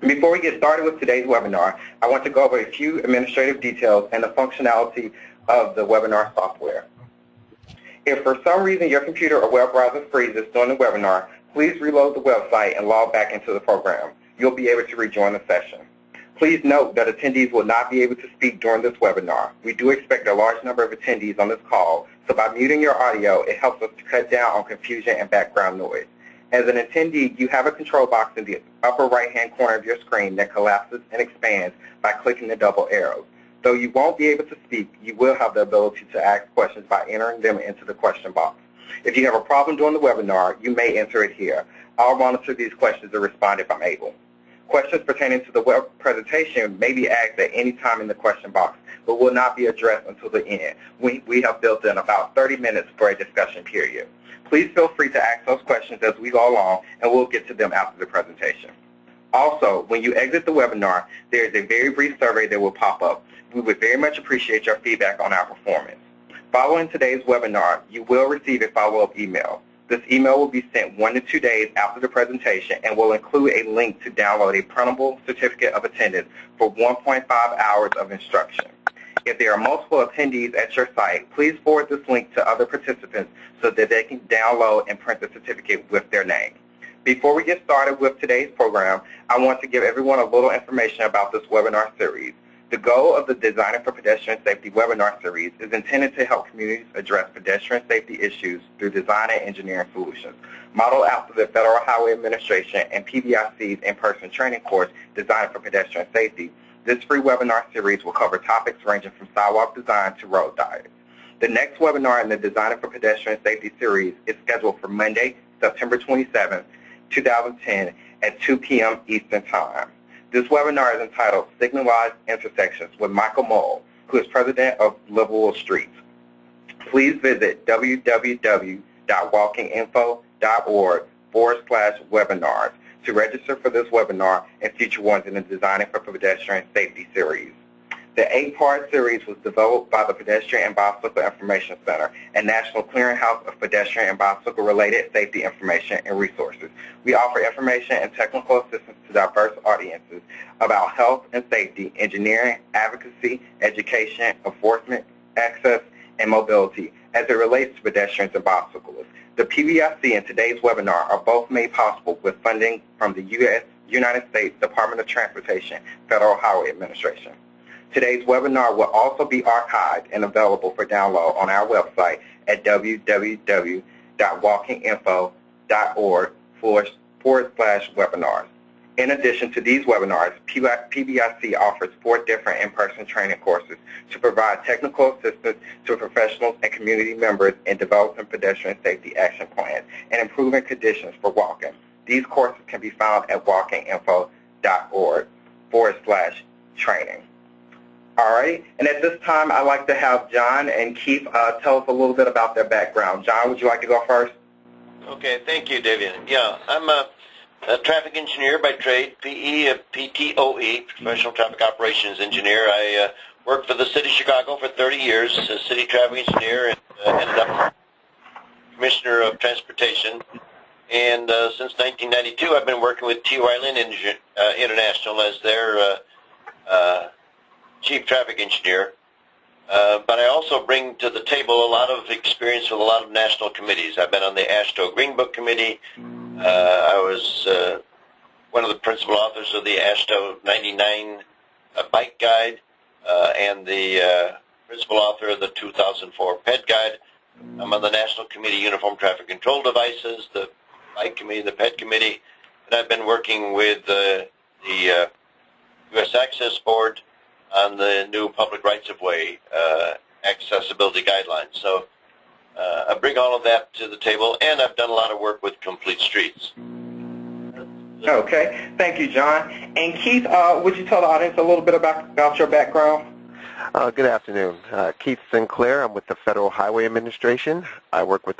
Before we get started with today's webinar, I want to go over a few administrative details and the functionality of the webinar software. If for some reason your computer or web browser freezes during the webinar, please reload the website and log back into the program. You'll be able to rejoin the session. Please note that attendees will not be able to speak during this webinar. We do expect a large number of attendees on this call, so by muting your audio, it helps us to cut down on confusion and background noise. As an attendee, you have a control box in the upper right-hand corner of your screen that collapses and expands by clicking the double arrows. Though you won't be able to speak, you will have the ability to ask questions by entering them into the question box. If you have a problem during the webinar, you may enter it here. I'll monitor these questions and respond if I'm able. Questions pertaining to the web presentation may be asked at any time in the question box, but will not be addressed until the end. We have built in about 30 minutes for a discussion period. Please feel free to ask those questions as we go along, and we'll get to them after the presentation. Also, when you exit the webinar, there is a very brief survey that will pop up. We would very much appreciate your feedback on our performance. Following today's webinar, you will receive a follow-up email. This email will be sent 1 to 2 days after the presentation and will include a link to download a printable certificate of attendance for 1.5 hours of instruction. If there are multiple attendees at your site, please forward this link to other participants so that they can download and print the certificate with their name. Before we get started with today's program, I want to give everyone a little information about this webinar series. The goal of the Designing for Pedestrian Safety webinar series is intended to help communities address pedestrian safety issues through design and engineering solutions. Modeled after the Federal Highway Administration and PBIC's in-person training course, Designing for Pedestrian Safety, this free webinar series will cover topics ranging from sidewalk design to road diet. The next webinar in the Designing for Pedestrian Safety series is scheduled for Monday, September 27, 2010 at 2 p.m. Eastern Time. This webinar is entitled Signalized Intersections with Michael Mull, who is president of Liverpool Streets. Please visit www.walkinginfo.org/webinars to register for this webinar and future ones in the Designing for Pedestrian Safety series. The 8-part series was developed by the Pedestrian and Bicycle Information Center, a national clearinghouse of pedestrian and bicycle-related safety information and resources. We offer information and technical assistance to diverse audiences about health and safety, engineering, advocacy, education, enforcement, access, and mobility as it relates to pedestrians and bicyclists. The PBIC and today's webinar are both made possible with funding from the United States Department of Transportation, Federal Highway Administration. Today's webinar will also be archived and available for download on our website at www.walkinginfo.org/webinars. In addition to these webinars, PBIC offers 4 different in-person training courses to provide technical assistance to professionals and community members in developing pedestrian safety action plans and improving conditions for walking. These courses can be found at walkinginfo.org/training. All right, and at this time, I'd like to have John and Keith tell us a little bit about their background. John, would you like to go first? Okay, thank you, David. Yeah, I'm a traffic engineer by trade, PTOE, Professional Traffic Operations Engineer. I worked for the City of Chicago for 30 years as a city traffic engineer and ended up Commissioner of Transportation. And since 1992, I've been working with T. Riley International as their Chief Traffic Engineer, but I also bring to the table a lot of experience with a lot of national committees. I've been on the AASHTO Green Book Committee. I was one of the principal authors of the AASHTO 99 Bike Guide and the principal author of the 2004 PED Guide. I'm on the National Committee Uniform Traffic Control Devices, the Bike Committee, the PED Committee, and I've been working with the U.S. Access Board on the new public rights-of-way accessibility guidelines. So I bring all of that to the table, and I've done a lot of work with Complete Streets. Okay, thank you, John. And Keith, would you tell the audience a little bit about your background? Good afternoon. Keith Sinclair. I'm with the Federal Highway Administration. I work with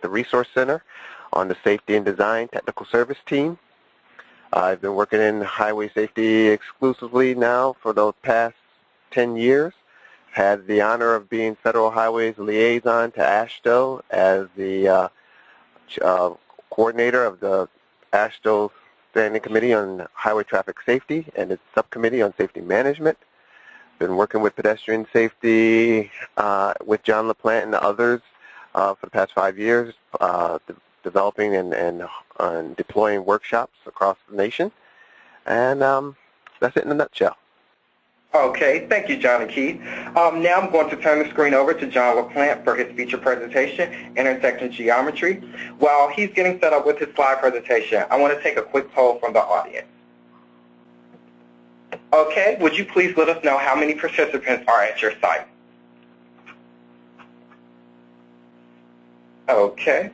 the Resource Center on the Safety and Design Technical Service team. I've been working in highway safety exclusively now for the past 10 years. Had the honor of being Federal Highways liaison to AASHTO as the coordinator of the AASHTO Standing Committee on Highway Traffic Safety and its Subcommittee on Safety Management. Been working with pedestrian safety with John LaPlante and others for the past 5 years, developing and deploying workshops across the nation. And that's it in a nutshell. Okay, thank you, John and Keith. Now I'm going to turn the screen over to John LaPlante for his feature presentation, Intersection Geometry. While he's getting set up with his slide presentation, I want to take a quick poll from the audience. Okay, would you please let us know how many participants are at your site? Okay,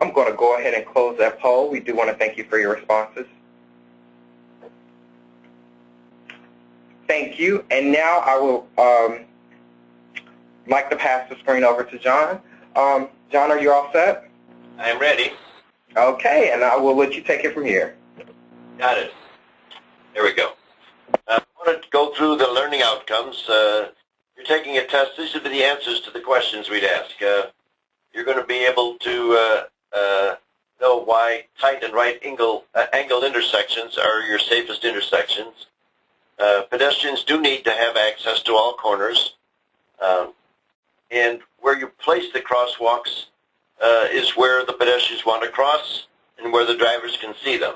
I'm going to go ahead and close that poll. We do want to thank you for your responses. Thank you. And now I will like to pass the screen over to John. John, are you all set? I am ready. Okay, and I will let you take it from here. Got it. There we go. I want to go through the learning outcomes. You're taking a test. These would be the answers to the questions we'd ask. You're going to be able to know why tight and right angled intersections are your safest intersections. Pedestrians do need to have access to all corners, and where you place the crosswalks is where the pedestrians want to cross and where the drivers can see them.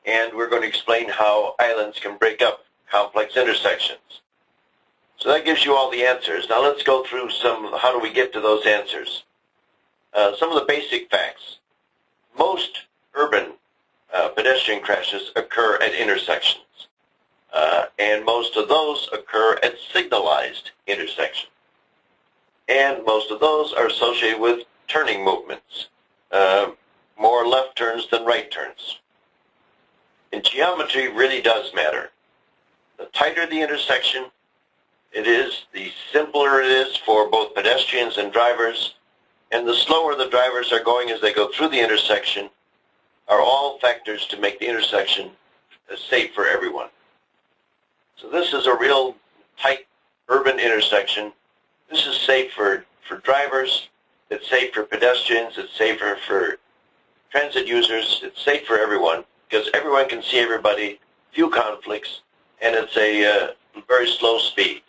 And we're going to explain how islands can break up complex intersections. So that gives you all the answers. Now let's go through how do we get to those answers. Some of the basic facts. Most urban pedestrian crashes occur at intersections. And most of those occur at signalized intersections. And most of those are associated with turning movements, more left turns than right turns. And geometry really does matter. The tighter the intersection it is, the simpler it is for both pedestrians and drivers, and the slower the drivers are going as they go through the intersection are all factors to make the intersection safe for everyone. So this is a real tight urban intersection. This is safe for drivers, it's safe for pedestrians, it's safer for transit users, it's safe for everyone because everyone can see everybody, few conflicts, and it's a very slow speed.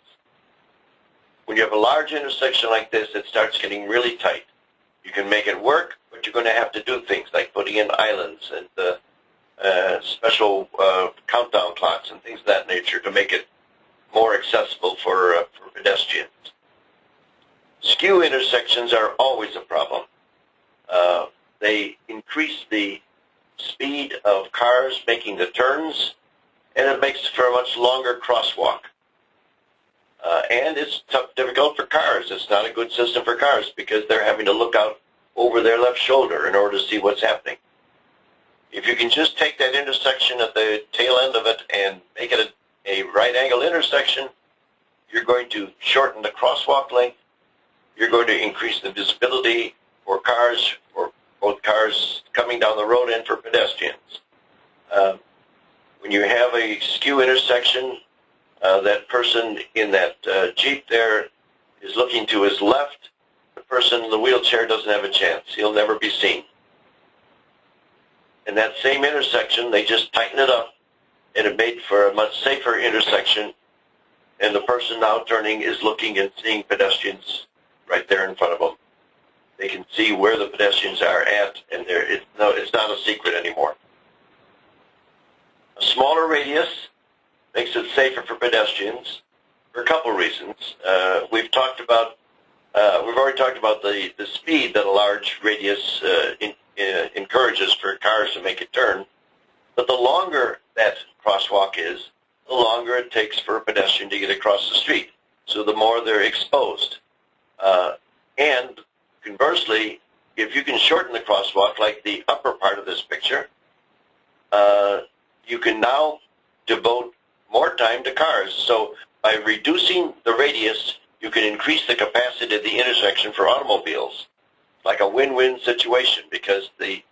When you have a large intersection like this, it starts getting really tight. You can make it work, but you're going to have to do things like putting in islands and special countdown clocks and things of that nature to make it more accessible for pedestrians. Skew intersections are always a problem. They increase the speed of cars making the turns, and it makes for a much longer crosswalk. And it's difficult for cars. It's not a good system for cars because they're having to look out over their left shoulder in order to see what's happening. If you can just take that intersection at the tail end of it and make it a right-angle intersection, you're going to shorten the crosswalk length. You're going to increase the visibility for cars, for both cars coming down the road and for pedestrians. When you have a skew intersection, that person in that Jeep there is looking to his left. The person in the wheelchair doesn't have a chance. He'll never be seen. In that same intersection, they just tighten it up, and it made for a much safer intersection, and the person now turning is looking and seeing pedestrians right there in front of them. They can see where the pedestrians are at, and it's not a secret anymore. A smaller radius makes it safer for pedestrians for a couple reasons. We've already talked about the speed that a large radius encourages for cars to make a turn, but the longer that crosswalk is, the longer it takes for a pedestrian to get across the street. So the more they're exposed. And conversely, if you can shorten the crosswalk, like the upper part of this picture, you can now devote more time to cars. So by reducing the radius, you can increase the capacity of the intersection for automobiles. Like a win-win situation, because the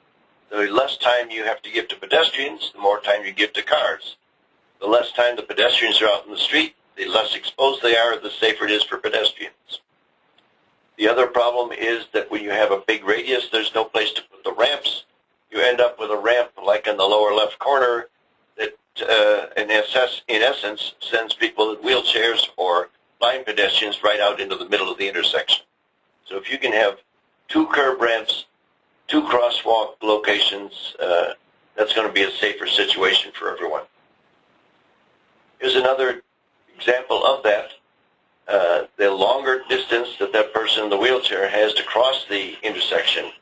less time you have to give to pedestrians, the more time you give to cars. The less time the pedestrians are out in the street, the less exposed they are, the safer it is for pedestrians. The other problem is that when you have a big radius, there's no place to put the ramps you end up with a ramp like in the lower left corner that, in essence, sends people in wheelchairs or blind pedestrians right out into the middle of the intersection. So if you can have 2 curb ramps, 2 crosswalk locations, that's going to be a safer situation for everyone. Here's another example of that. The longer distance that that person in the wheelchair has to cross the intersection,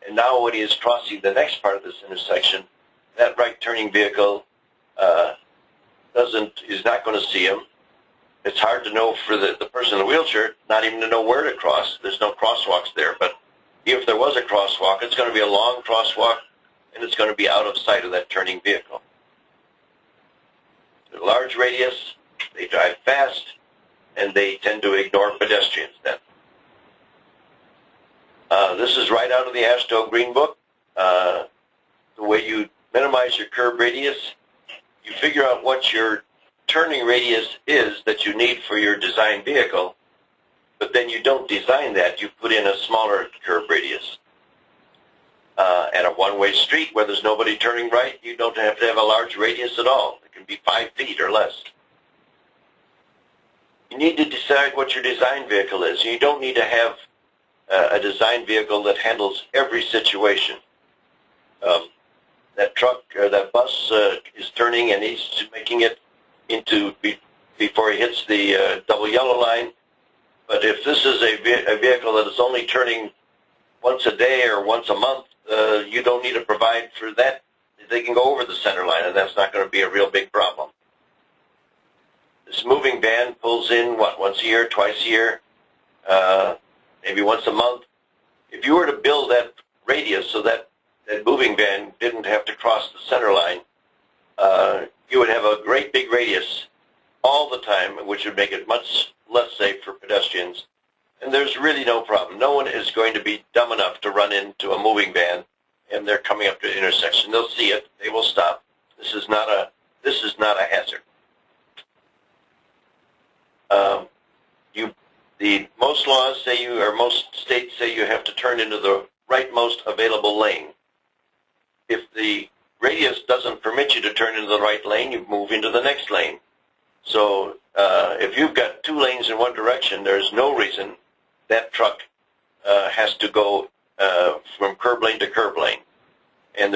and now when he is crossing the next part of this intersection, that right turning vehicle is not going to see him. It's hard to know for the person in the wheelchair, not even to know where to cross. There's no crosswalks there, but if there was a crosswalk, it's going to be a long crosswalk, and it's going to be out of sight of that turning vehicle. The large radius, they drive fast, and they tend to ignore pedestrians then. This is right out of the AASHTO Green Book. The way you minimize your curb radius, you figure out what your turning radius is that you need for your design vehicle, but then you don't design that. You put in a smaller curb radius. At a one-way street where there's nobody turning right, you don't have to have a large radius at all. It can be 5 feet or less. You need to decide what your design vehicle is. You don't need to have a design vehicle that handles every situation. That truck or that bus is turning and he's making it into before he hits the double yellow line. But if this is a vehicle that is only turning once a day or once a month, you don't need to provide for that. They can go over the center line, and that's not going to be a real big problem. This moving van pulls in, what, once a year, twice a year, maybe once a month. If you were to build that radius so that moving van didn't have to cross the center line, you would have a great big radius all the time, which would make it much less safe for pedestrians. And there's really no problem. No one is going to be dumb enough to run into a moving van and they're coming up to the intersection. They'll see it. They will stop. This is not a hazard. Most laws say most states say you have to turn into the rightmost available lane. If the radius doesn't permit you to turn into the right lane, you move into the next lane. So if you've got 2 lanes in one direction, there's no reason that truck has to go from curb lane to curb lane. And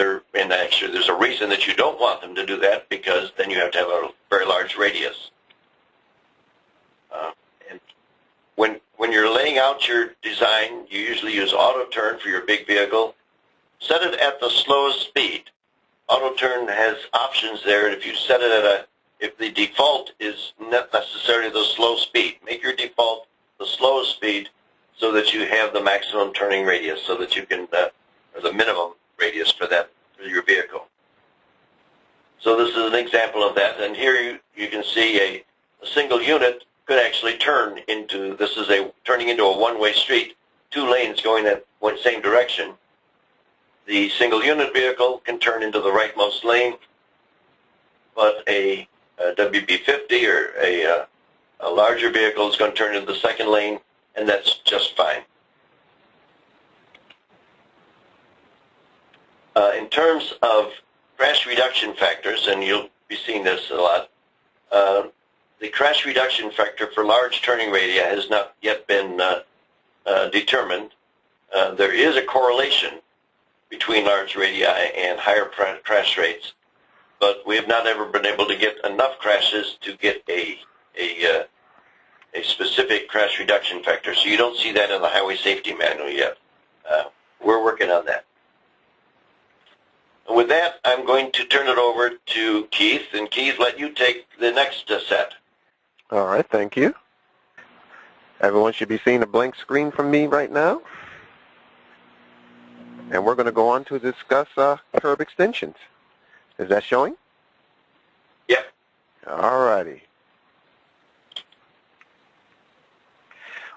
actually, there's a reason that you don't want them to do that, because then you have to have a very large radius. And when you're laying out your design, you usually use auto turn for your big vehicle. Set it at the slowest speed. Auto turn has options there, and if you set it if the default is not necessarily the slow speed, make your default the slowest speed so that you have the maximum turning radius, so that you can, or the minimum radius for your vehicle. So this is an example of that, and here you can see a single unit could actually turn into, turning into a one-way street, 2 lanes going that same direction. The single unit vehicle can turn into the rightmost lane, but a WB50 or a larger vehicle is going to turn into the second lane, and that's just fine. In terms of crash reduction factors, and you'll be seeing this a lot, the crash reduction factor for large turning radii has not yet been determined. There is a correlation between large radii and higher crash rates, but we have not ever been able to get enough crashes to get a specific crash reduction factor. So you don't see that in the Highway Safety Manual yet. We're working on that. And with that, I'm going to turn it over to Keith, and Keith, let you take the next set. All right, thank you. Everyone should be seeing a blank screen from me right now. And we're going to go on to discuss curb extensions. Is that showing? Yep. All righty.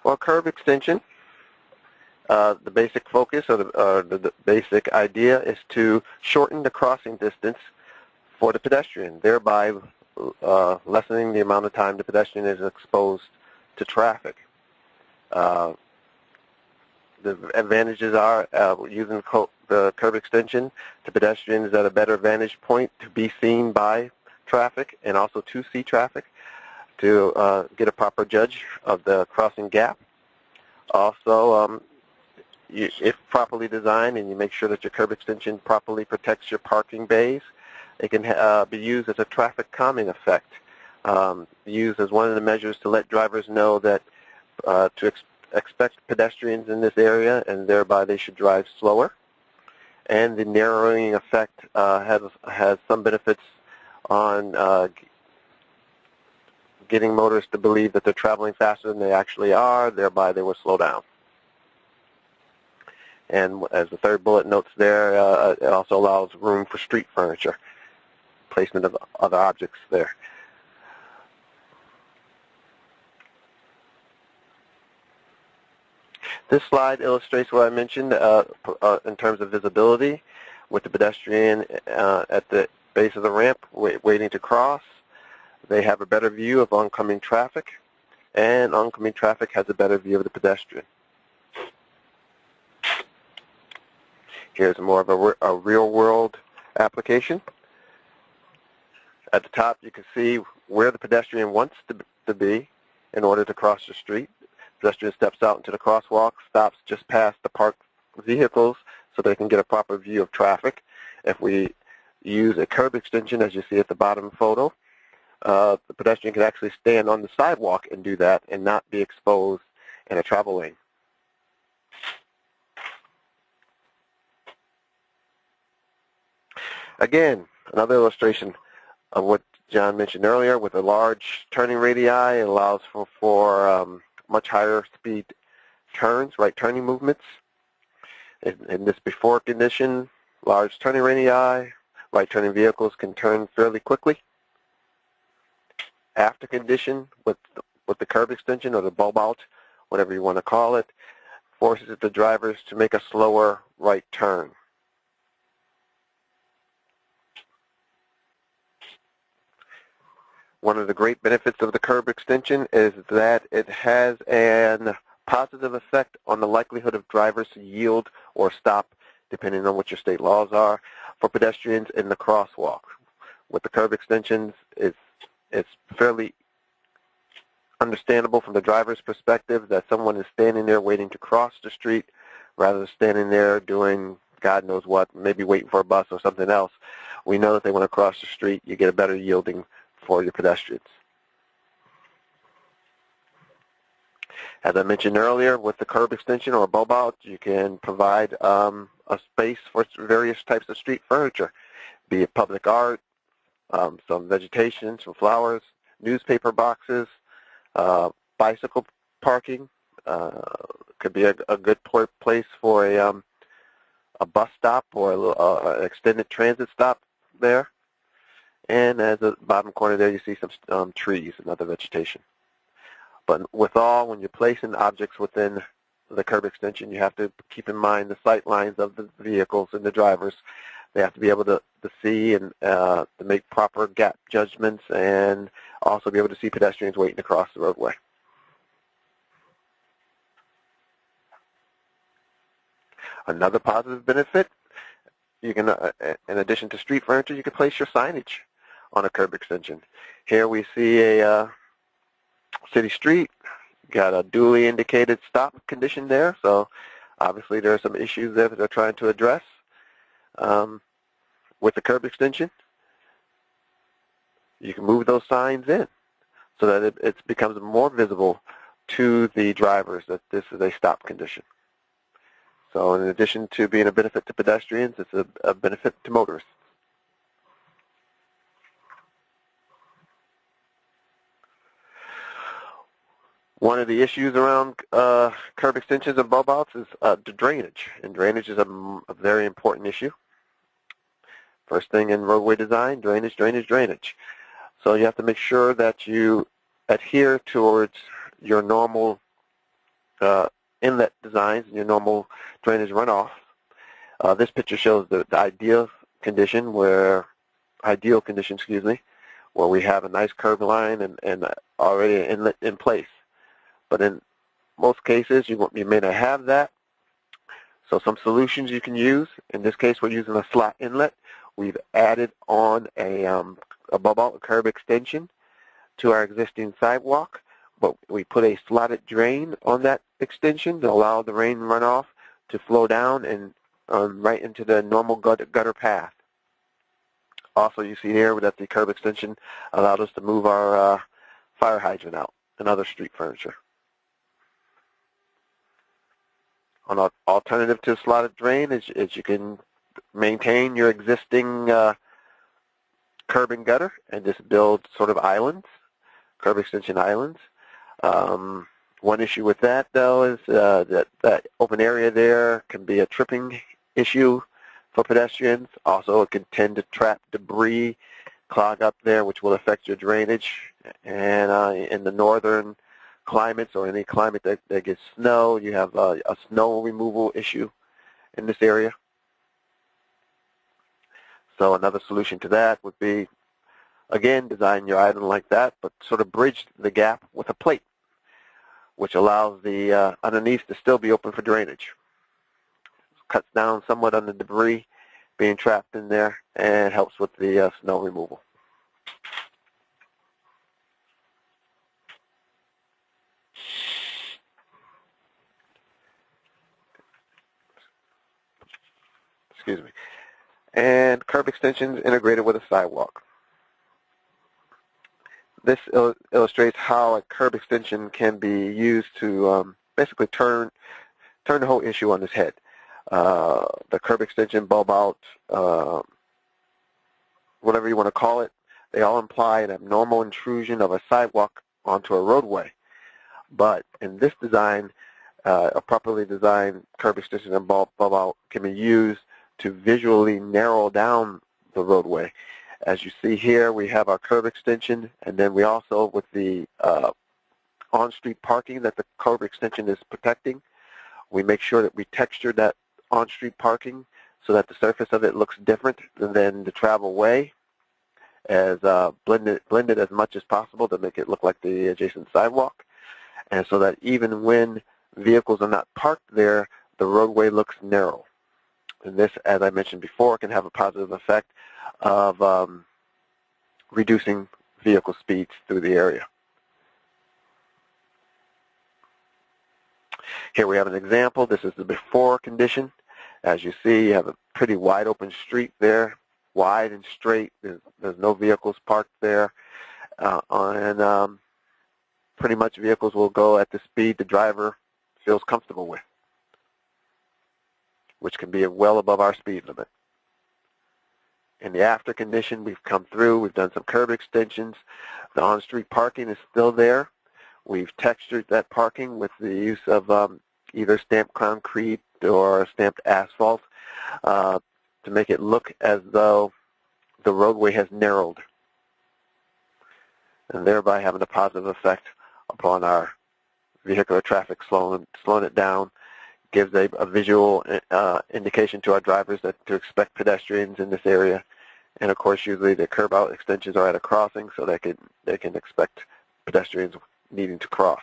Well, curb extension, the basic focus or the basic idea is to shorten the crossing distance for the pedestrian, thereby lessening the amount of time the pedestrian is exposed to traffic. The the advantages are using the curb extension to pedestrians at a better vantage point to be seen by traffic and also to see traffic to get a proper judge of the crossing gap. Also, if properly designed and you make sure that your curb extension properly protects your parking bays, it can be used as a traffic calming effect, used as one of the measures to let drivers know that to expect pedestrians in this area and thereby they should drive slower. And the narrowing effect has some benefits on getting motorists to believe that they're traveling faster than they actually are, thereby they will slow down. And as the third bullet notes there, it also allows room for street furniture, placement of other objects there. This slide illustrates what I mentioned in terms of visibility, with the pedestrian at the base of the ramp waiting to cross. They have a better view of oncoming traffic, and oncoming traffic has a better view of the pedestrian. Here's more of a real-world application. At the top, you can see where the pedestrian wants to be in order to cross the street. The pedestrian steps out into the crosswalk, stops just past the parked vehicles so they can get a proper view of traffic. If we use a curb extension, as you see at the bottom photo, the pedestrian can actually stand on the sidewalk and do that and not be exposed in a travel lane. Again, another illustration of what John mentioned earlier. With a large turning radii, it allows for much higher speed turns, right turning movements. In this before condition, large turning radii, right turning vehicles can turn fairly quickly. After condition, with the curb extension or the bulb out, whatever you want to call it, forces the drivers to make a slower right turn. One of the great benefits of the curb extension is that it has a positive effect on the likelihood of drivers to yield or stop, depending on what your state laws are, for pedestrians in the crosswalk. With the curb extensions, it's fairly understandable from the driver's perspective that someone is standing there waiting to cross the street rather than standing there doing God knows what, maybe waiting for a bus or something else. We know that they want to cross the street. You get a better yielding for your pedestrians. As I mentioned earlier, with the curb extension or bulb out, you can provide a space for various types of street furniture, be it public art, some vegetation, some flowers, newspaper boxes, bicycle parking. Could be a good place for a bus stop or an extended transit stop there. And as the bottom corner there, you see some trees and other vegetation. But with all, when you're placing objects within the curb extension, you have to keep in mind the sight lines of the vehicles and the drivers. They have to be able to see and to make proper gap judgments and also be able to see pedestrians waiting to cross the roadway. Another positive benefit, you can, in addition to street furniture, you can place your signage on a curb extension. Here we see a city street, got a duly indicated stop condition there, so obviously there are some issues there that they're trying to address. With the curb extension, you can move those signs in so that it becomes more visible to the drivers that this is a stop condition. So in addition to being a benefit to pedestrians, it's a benefit to motorists. One of the issues around curb extensions and bulb outs is the drainage, and drainage is a very important issue. First thing in roadway design, drainage, drainage, drainage. So you have to make sure that you adhere towards your normal inlet designs and your normal drainage runoff. This picture shows the ideal condition where we have a nice curb line and already an inlet in place. But in most cases, you may not have that, So some solutions you can use. In this case, we're using a slot inlet. We've added on a bubble, a curb extension to our existing sidewalk, but we put a slotted drain on that extension to allow the rain runoff to flow down and right into the normal gutter path. Also, you see here that the curb extension allowed us to move our fire hydrant out and other street furniture. An alternative to slotted drain is you can maintain your existing curb and gutter and just build sort of islands, curb extension islands. One issue with that, though, is that open area there can be a tripping issue for pedestrians. Also, it can tend to trap debris, clog up there, which will affect your drainage. And in the northern climates or any climate that gets snow, you have a snow removal issue in this area. So another solution to that would be, again, design your island like that, but sort of bridge the gap with a plate, which allows the underneath to still be open for drainage. Cuts down somewhat on the debris being trapped in there and helps with the snow removal. Excuse me. And curb extensions integrated with a sidewalk. This illustrates how a curb extension can be used to basically turn the whole issue on its head. The curb extension, bulb out, whatever you want to call it, they all imply an abnormal intrusion of a sidewalk onto a roadway. But in this design, a properly designed curb extension and bulb out can be used to visually narrow down the roadway. As you see here, we have our curb extension, and then we also, with the on-street parking that the curb extension is protecting, we make sure that we texture that on-street parking so that the surface of it looks different than the travel way, as blended as much as possible to make it look like the adjacent sidewalk, and so that even when vehicles are not parked there, the roadway looks narrow. And this, as I mentioned before, can have a positive effect of reducing vehicle speeds through the area. Here we have an example. This is the before condition. As you see, you have a pretty wide open street there, wide and straight. There's no vehicles parked there. And pretty much vehicles will go at the speed the driver feels comfortable with, which can be well above our speed limit. In the after condition, we've come through, we've done some curb extensions. The on-street parking is still there. We've textured that parking with the use of either stamped concrete or stamped asphalt to make it look as though the roadway has narrowed, and thereby having a positive effect upon our vehicular traffic, slowing it down. Gives a visual indication to our drivers that to expect pedestrians in this area. And of course, usually the curb out extensions are at a crossing, so they can expect pedestrians needing to cross.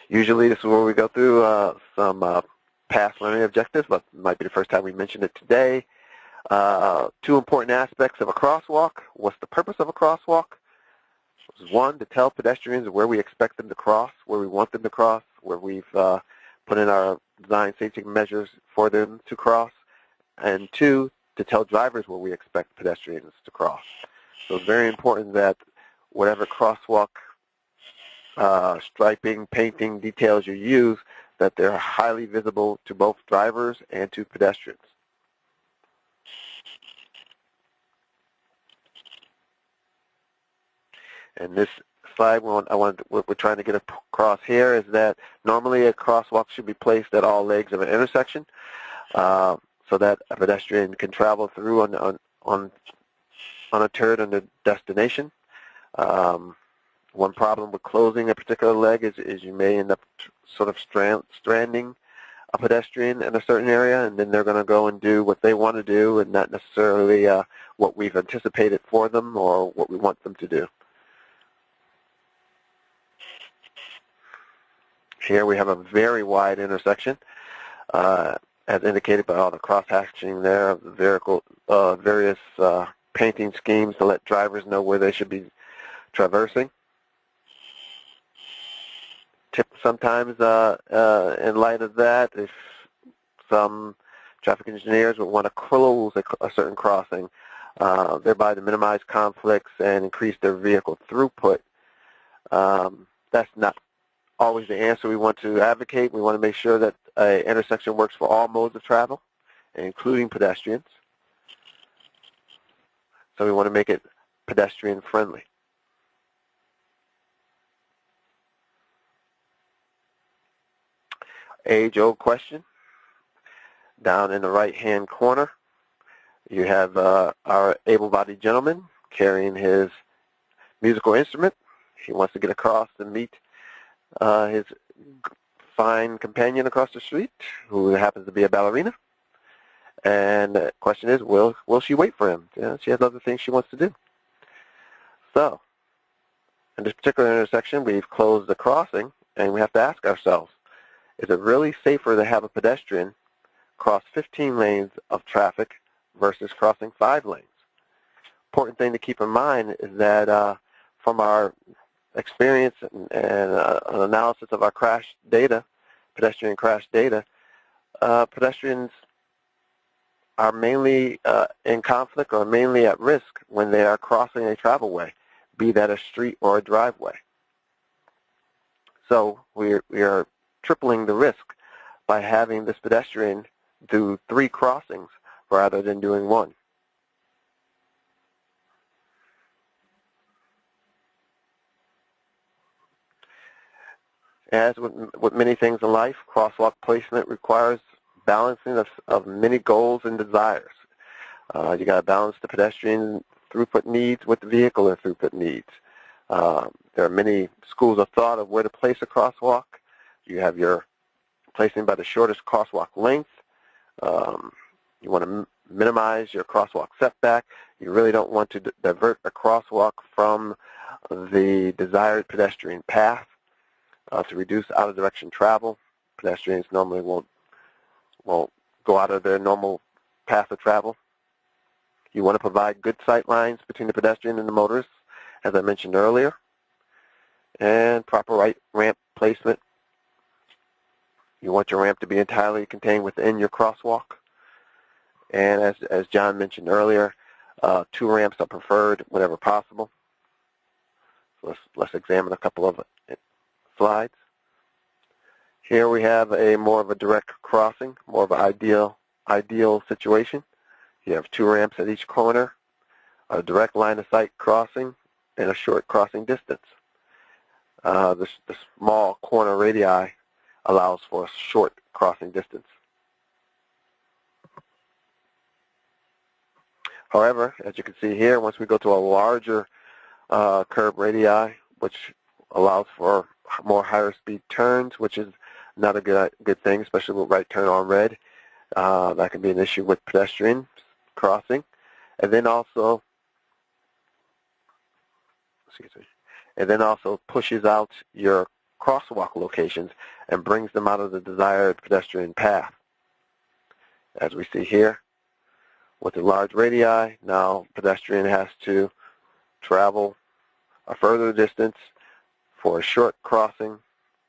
Usually this is where we go through some past learning objectives, but it might be the first time we mentioned it today. Two important aspects of a crosswalk. What's the purpose of a crosswalk? One, to tell pedestrians where we expect them to cross, where we want them to cross, where we've put in our design safety measures for them to cross. And two, to tell drivers where we expect pedestrians to cross. So it's very important that whatever crosswalk striping, painting details you use, that they're highly visible to both drivers and to pedestrians. And this slide, what we're trying to get across here is that normally a crosswalk should be placed at all legs of an intersection so that a pedestrian can travel through undeterred on the destination. One problem with closing a particular leg is you may end up sort of stranding a pedestrian in a certain area, and then they're going to go and do what they want to do and not necessarily what we've anticipated for them or what we want them to do. Here we have a very wide intersection, as indicated by all the cross-hatching there of the various painting schemes to let drivers know where they should be traversing. Sometimes, in light of that, if some traffic engineers would want to close a certain crossing, thereby to minimize conflicts and increase their vehicle throughput, that's not always the answer we want to advocate. We want to make sure that an intersection works for all modes of travel, including pedestrians. So we want to make it pedestrian friendly. Age-old question. Down in the right-hand corner, you have our able-bodied gentleman carrying his musical instrument. He wants to get across and meet his fine companion across the street, who happens to be a ballerina. And the question is, will she wait for him? You know, she has other things she wants to do. So, in this particular intersection, we've closed the crossing, and we have to ask ourselves, is it really safer to have a pedestrian cross 15 lanes of traffic versus crossing 5 lanes? Important thing to keep in mind is that from our experience and an analysis of our crash data, pedestrian crash data, pedestrians are mainly in conflict or mainly at risk when they are crossing a travelway, be that a street or a driveway. So we are tripling the risk by having this pedestrian do 3 crossings rather than doing 1. As with many things in life, crosswalk placement requires balancing of many goals and desires. You got to balance the pedestrian throughput needs with the vehicular throughput needs. There are many schools of thought of where to place a crosswalk. You have your placing by the shortest crosswalk length. You want to minimize your crosswalk setback. You really don't want to divert a crosswalk from the desired pedestrian path to reduce out-of-direction travel. Pedestrians normally won't go out of their normal path of travel. You want to provide good sight lines between the pedestrian and the motorist, as I mentioned earlier, and proper right ramp placement. You want your ramp to be entirely contained within your crosswalk. And as John mentioned earlier, 2 ramps are preferred whenever possible. So let's examine a couple of slides. Here we have more of a direct crossing, more of an ideal situation. You have 2 ramps at each corner, a direct line of sight crossing, and a short crossing distance. The small corner radii allows for a short crossing distance. However, as you can see here, once we go to a larger curb radii, which allows for more higher speed turns, which is not a good thing, especially with right turn on red. That can be an issue with pedestrians crossing. And then also, pushes out your crosswalk locations and brings them out of the desired pedestrian path. As we see here, with the large radii, now pedestrian has to travel a further distance for a short crossing.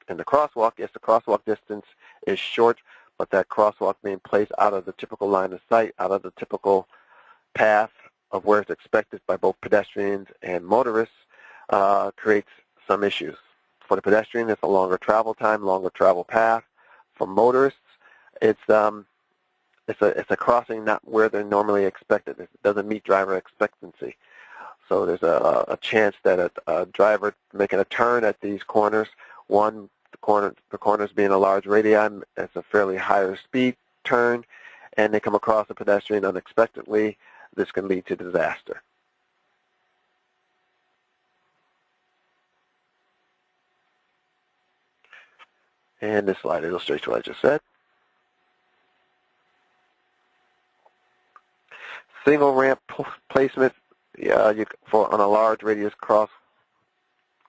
And the crosswalk, yes, the crosswalk distance is short, but that crosswalk being placed out of the typical line of sight, out of the typical path of where it's expected by both pedestrians and motorists, creates some issues. For the pedestrian, it's a longer travel time, longer travel path. For motorists, it's a crossing not where they're normally expected. It doesn't meet driver expectancy. So there's a chance that a driver making a turn at these corners, the corners being a large radii, it's a fairly higher speed turn, and they come across a pedestrian unexpectedly. This can lead to disaster. And this slide illustrates what I just said. Single ramp placement on a large radius cross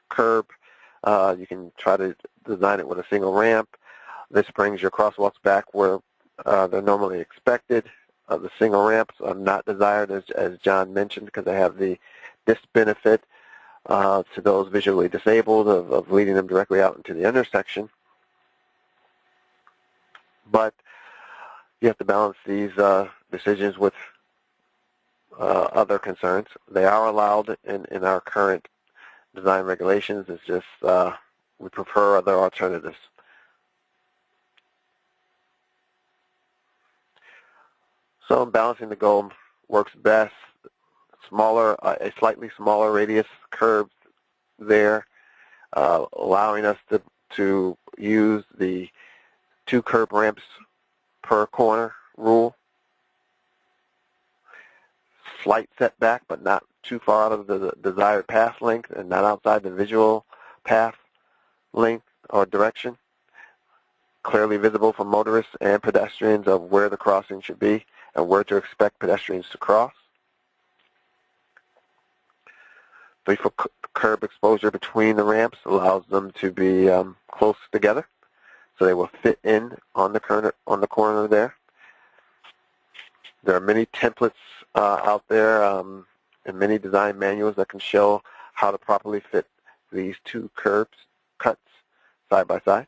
curb. You can try to design it with a single ramp. This brings your crosswalks back where they're normally expected. The single ramps are not desired, as John mentioned, because they have the disbenefit to those visually disabled of leading them directly out into the intersection. But you have to balance these decisions with other concerns. They are allowed in our current design regulations. It's just we prefer other alternatives. So balancing the goal works best. A slightly smaller radius curve there, allowing us to use the 2 curb ramps per corner rule. Slight setback, but not too far out of the desired path length and not outside the visual path length or direction. Clearly visible for motorists and pedestrians of where the crossing should be and where to expect pedestrians to cross. 3-foot curb exposure between the ramps allows them to be close together, so they will fit in on the corner there. There are many templates out there and many design manuals that can show how to properly fit these 2 cuts side by side.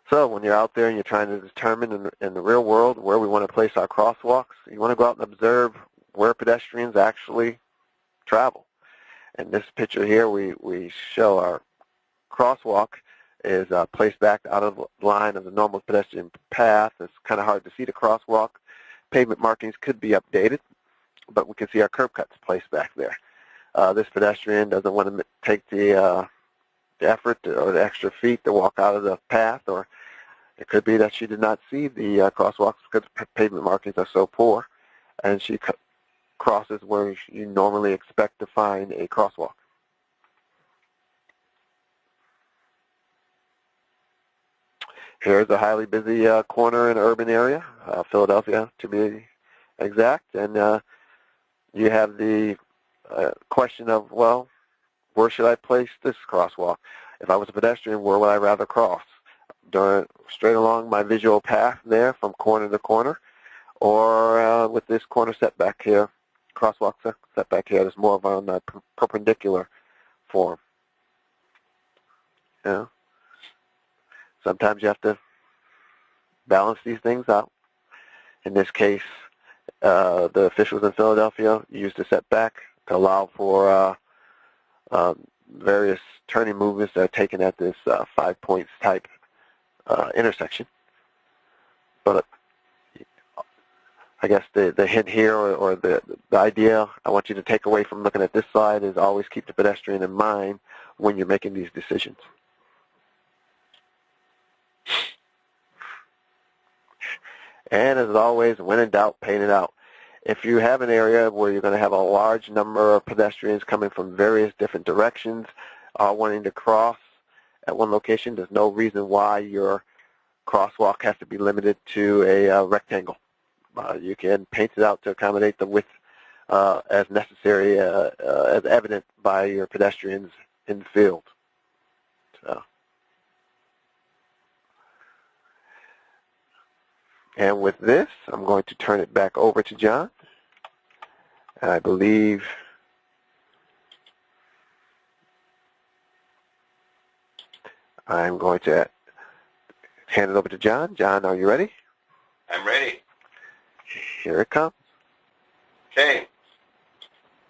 So when you're out there and you're trying to determine in the real world where we want to place our crosswalks, you want to go out and observe where pedestrians actually travel. In this picture here, we show our crosswalk is placed back out of the line of the normal pedestrian path. It's kind of hard to see the crosswalk. Pavement markings could be updated, but we can see our curb cuts placed back there. This pedestrian doesn't want to take the effort or the extra feet to walk out of the path, or it could be that she did not see the crosswalks because pavement markings are so poor, and she crosses where you normally expect to find a crosswalk. Here's a highly busy corner in an urban area, Philadelphia to be exact, and you have the question of, well, where should I place this crosswalk? If I was a pedestrian, where would I rather cross? Straight along my visual path there from corner to corner, or with this corner setback here, crosswalk setback here, that's more of on a perpendicular form. Yeah. Sometimes you have to balance these things out. In this case, the officials in Philadelphia used a setback to allow for various turning movements that are taken at this 5 points type intersection. But I guess the hint here or the idea I want you to take away from looking at this slide is always keep the pedestrian in mind when you're making these decisions. And as always, when in doubt, paint it out. If you have an area where you're going to have a large number of pedestrians coming from various different directions, wanting to cross at one location, there's no reason why your crosswalk has to be limited to a rectangle. You can paint it out to accommodate the width as necessary, as evident by your pedestrians in the field. So. And with this, I'm going to turn it back over to John. And I believe I'm going to hand it over to John. John, are you ready? I'm ready. Here it comes. Okay.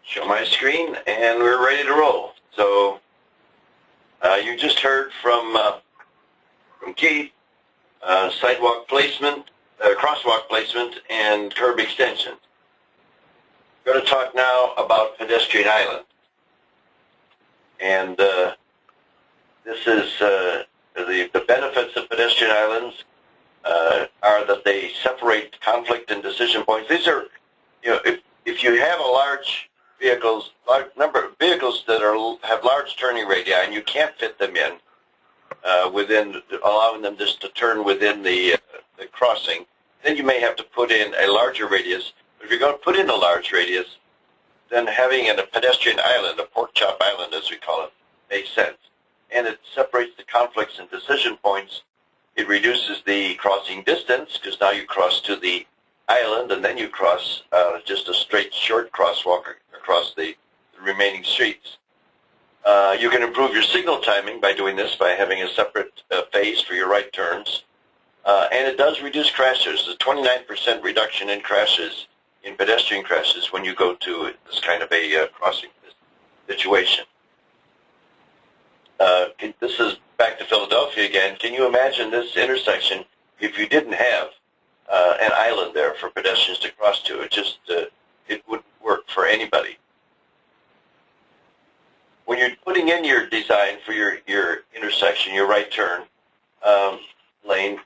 Show my screen, and we're ready to roll. So you just heard from Keith, sidewalk placement, crosswalk placement, and curb extension. We're going to talk now about Pedestrian Islands. And this is the benefits of Pedestrian Islands are that they separate conflict and decision points. These are, if you have a large number of vehicles that have large turning radii and you can't fit them in allowing them just to turn within the crossing, then you may have to put in a larger radius. But if you're going to put in a large radius, then having a pedestrian island, a porkchop island as we call it, makes sense. And it separates the conflicts and decision points. It reduces the crossing distance because now you cross to the island and then you cross just a straight short crosswalk across the remaining streets. You can improve your signal timing by doing this, by having a separate phase for your right turns. And it does reduce crashes. A 29% reduction in crashes, in pedestrian crashes, when you go to this kind of a crossing situation. This is back to Philadelphia again. Can you imagine this intersection if you didn't have an island there for pedestrians to cross to? It wouldn't work for anybody. When you're putting in your design for your intersection, your right turn lane,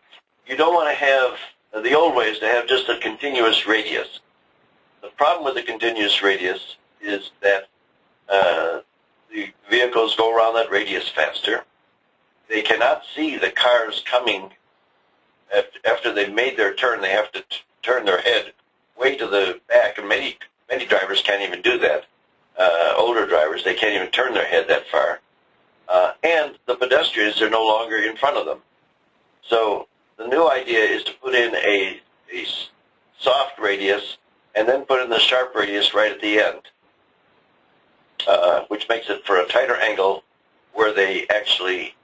you don't want to have, the old way is to have just a continuous radius. The problem with the continuous radius is that the vehicles go around that radius faster. They cannot see the cars coming. After they've made their turn, they have to turn their head way to the back, and many drivers can't even do that. Older drivers, they can't even turn their head that far. And the pedestrians are no longer in front of them. So the new idea is to put in a soft radius and then put in the sharp radius right at the end, which makes it for a tighter angle where they actually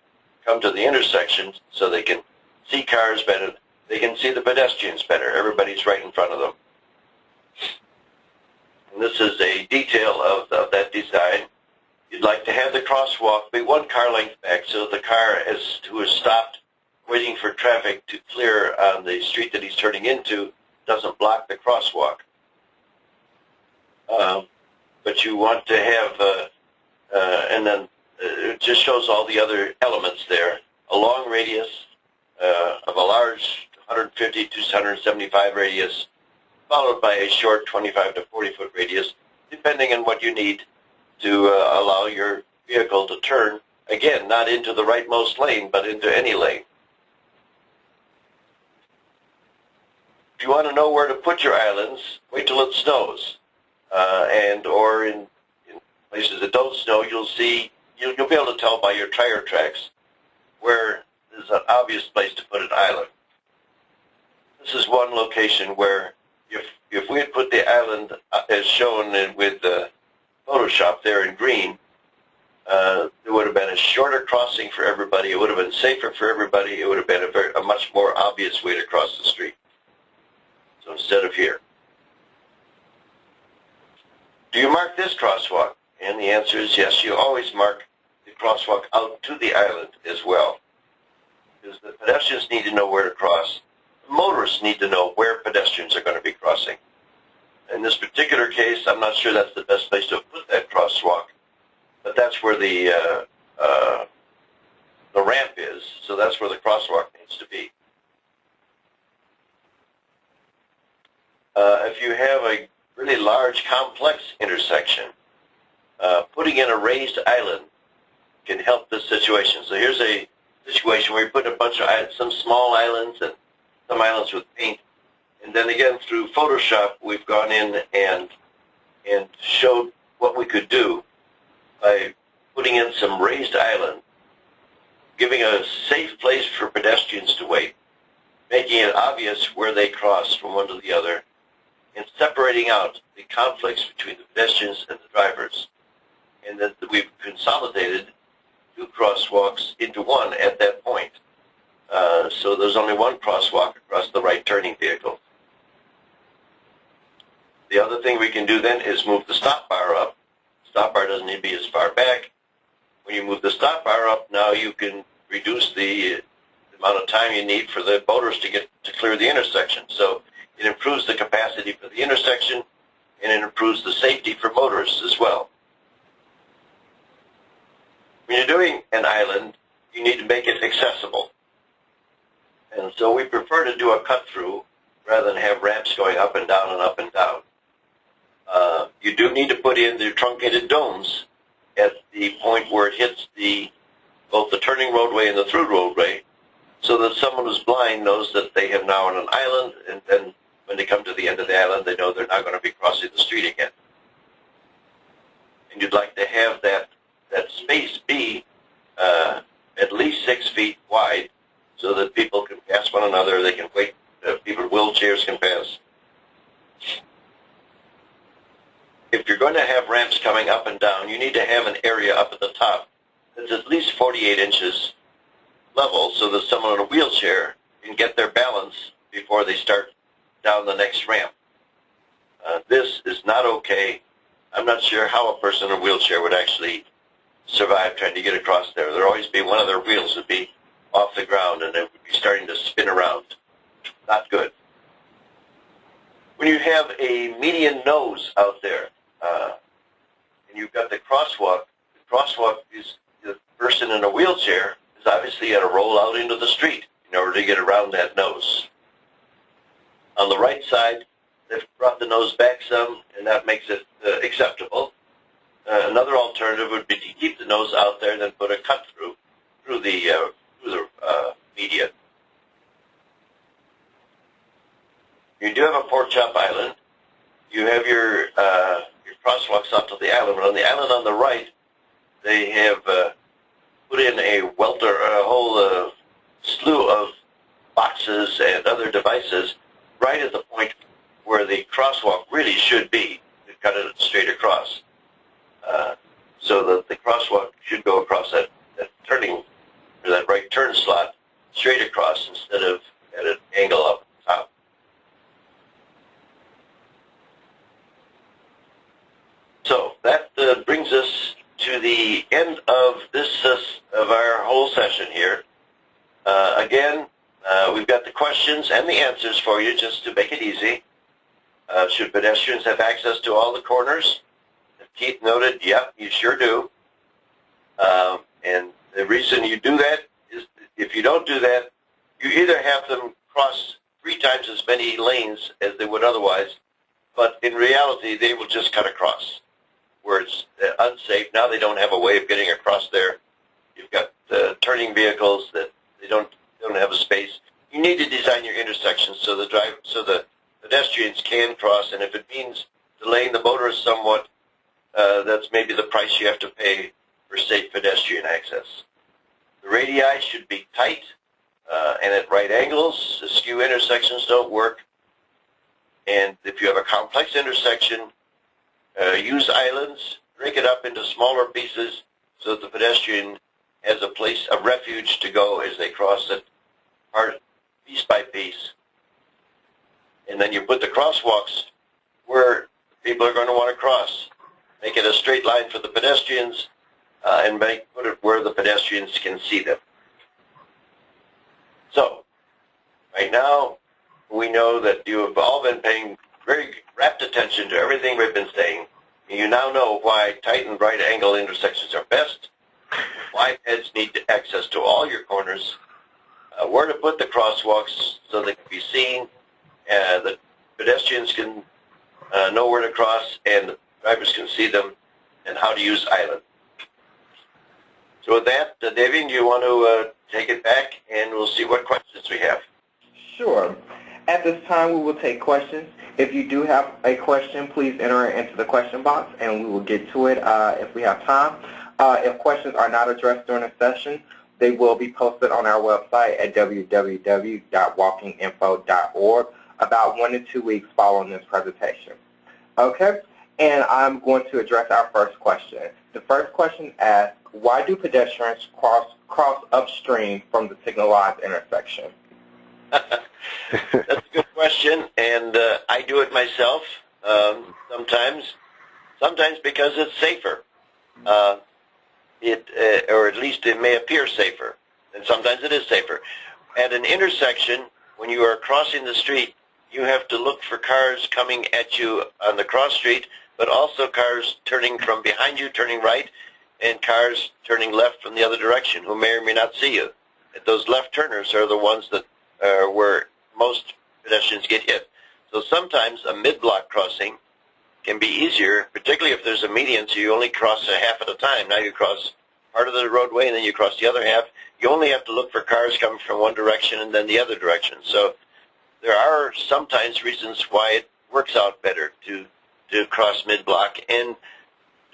come to the intersection so they can see cars better. They can see the pedestrians better. Everybody's right in front of them. And this is a detail of that design. You'd like to have the crosswalk be one car length back so the car who is stopped waiting for traffic to clear on the street that he's turning into doesn't block the crosswalk. But you want to have, and then it just shows all the other elements there. A long radius of a large 150 to 175 radius, followed by a short 25 to 40 foot radius, depending on what you need to allow your vehicle to turn, again, not into the rightmost lane, but into any lane. If you want to know where to put your islands, wait till it snows. Or in places that don't snow, you'll be able to tell by your tire tracks where there's an obvious place to put an island. This is one location where if we had put the island as shown with Photoshop there in green, there would have been a shorter crossing for everybody. It would have been safer for everybody. It would have been a much more obvious way to cross the street. So instead of here. Do you mark this crosswalk? And the answer is yes. You always mark the crosswalk out to the island as well. Because the pedestrians need to know where to cross. The motorists need to know where pedestrians are going to be crossing. In this particular case, I'm not sure that's the best place to put that crosswalk, but that's where the ramp is, so that's where the crosswalk needs to be. If you have a really large, complex intersection, putting in a raised island can help this situation. So here's a situation where you put a bunch of some small islands and some islands with paint. And then again, through Photoshop, we've gone in and showed what we could do by putting in some raised island, giving a safe place for pedestrians to wait, making it obvious where they cross from one to the other, and separating out the conflicts between the pedestrians and the drivers. And then we've consolidated two crosswalks into one at that point. So there's only one crosswalk across the right turning vehicle. The other thing we can do then is move the stop bar up. Stop bar doesn't need to be as far back. When you move the stop bar up, now you can reduce the amount of time you need for the motorists to clear the intersection. So it improves the capacity for the intersection, and it improves the safety for motorists as well. When you're doing an island, you need to make it accessible. And so we prefer to do a cut-through rather than have ramps going up and down and up and down. You do need to put in the truncated domes at the point where it hits both the turning roadway and the through roadway, so that someone who's blind knows that they have now on an island, and then when they come to the end of the island, they know they're not going to be crossing the street again. and you'd like to have that space be at least 6 feet wide so that people can pass one another, they can wait, people in wheelchairs can pass. If you're going to have ramps coming up and down, you need to have an area up at the top that's at least 48 inches level so that someone in a wheelchair can get their balance before they start down the next ramp. This is not okay. I'm not sure how a person in a wheelchair would actually survive trying to get across there. There'd always be one of their wheels would be off the ground and it would be starting to spin around. Not good. When you have a median nose out there and you've got the crosswalk is the person in a wheelchair is obviously got to roll out into the street in order to get around that nose. On the right side, they've brought the nose back some, and that makes it acceptable. Another alternative would be to keep the nose out there and then put a cut through the median. You do have a porkchop island. You have your crosswalks out to the island, but on the island on the right, they have put in a whole slew of boxes and other devices right at the point where the crosswalk really should be, to cut it straight across. So that the crosswalk should go across that turning, or that right turn slot, straight across instead of at an angle up at the top. So that brings us to the end of this of our whole session here. Again, we've got the questions and the answers for you just to make it easy. Should pedestrians have access to all the corners? Keith noted, yep, you sure do. And the reason you do that is if you don't do that, you either have them cross 3 times as many lanes as they would otherwise, but in reality, they will just cut across where it's unsafe. Now they don't have a way of getting across there. You've got turning vehicles that they don't have a space. You need to design your intersections so the pedestrians can cross, and if it means delaying the motorists somewhat, that's maybe the price you have to pay for safe pedestrian access. The radii should be tight and at right angles. The skew intersections don't work. And if you have a complex intersection, use islands, break it up into smaller pieces so that the pedestrian has a place, a refuge to go as they cross it, piece by piece. And then you put the crosswalks where people are going to want to cross. Make it a straight line for the pedestrians and put it where the pedestrians can see them. So, right now, we know that you have all been paying very rapt attention to everything we've been saying. You now know why tight and right angle intersections are best, why heads need access to all your corners, where to put the crosswalks so they can be seen, the pedestrians can know where to cross, and the drivers can see them, and how to use island. So with that, Davian, do you want to take it back, and we'll see what questions we have. Sure. At this time, we will take questions. If you do have a question, please enter it into the question box, and we will get to it if we have time. If questions are not addressed during the session, they will be posted on our website at www.walkinginfo.org about 1 to 2 weeks following this presentation. Okay, and I'm going to address our first question. The first question asks, why do pedestrians cross upstream from the signalized intersection? That's a good question, and I do it myself sometimes because it's safer. Or at least it may appear safer, and sometimes it is safer. At an intersection, when you are crossing the street, you have to look for cars coming at you on the cross street, but also cars turning from behind you, turning right, and cars turning left from the other direction who may or may not see you. And those left turners are the ones that where most pedestrians get hit. So sometimes a mid-block crossing can be easier, particularly if there's a median, so you only cross a half at a time. Now you cross part of the roadway, and then you cross the other half. You only have to look for cars coming from one direction and then the other direction. So there are sometimes reasons why it works out better to cross mid-block, and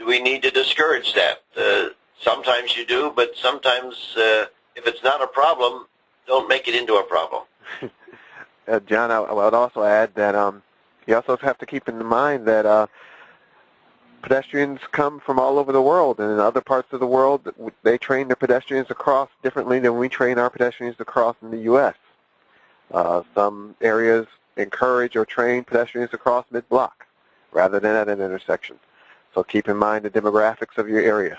do we need to discourage that? Sometimes you do, but sometimes if it's not a problem, don't make it into a problem. John, I would also add that you also have to keep in mind that pedestrians come from all over the world, and in other parts of the world, they train their pedestrians across differently than we train our pedestrians across in the U.S. Some areas encourage or train pedestrians across mid-block rather than at an intersection. So keep in mind the demographics of your area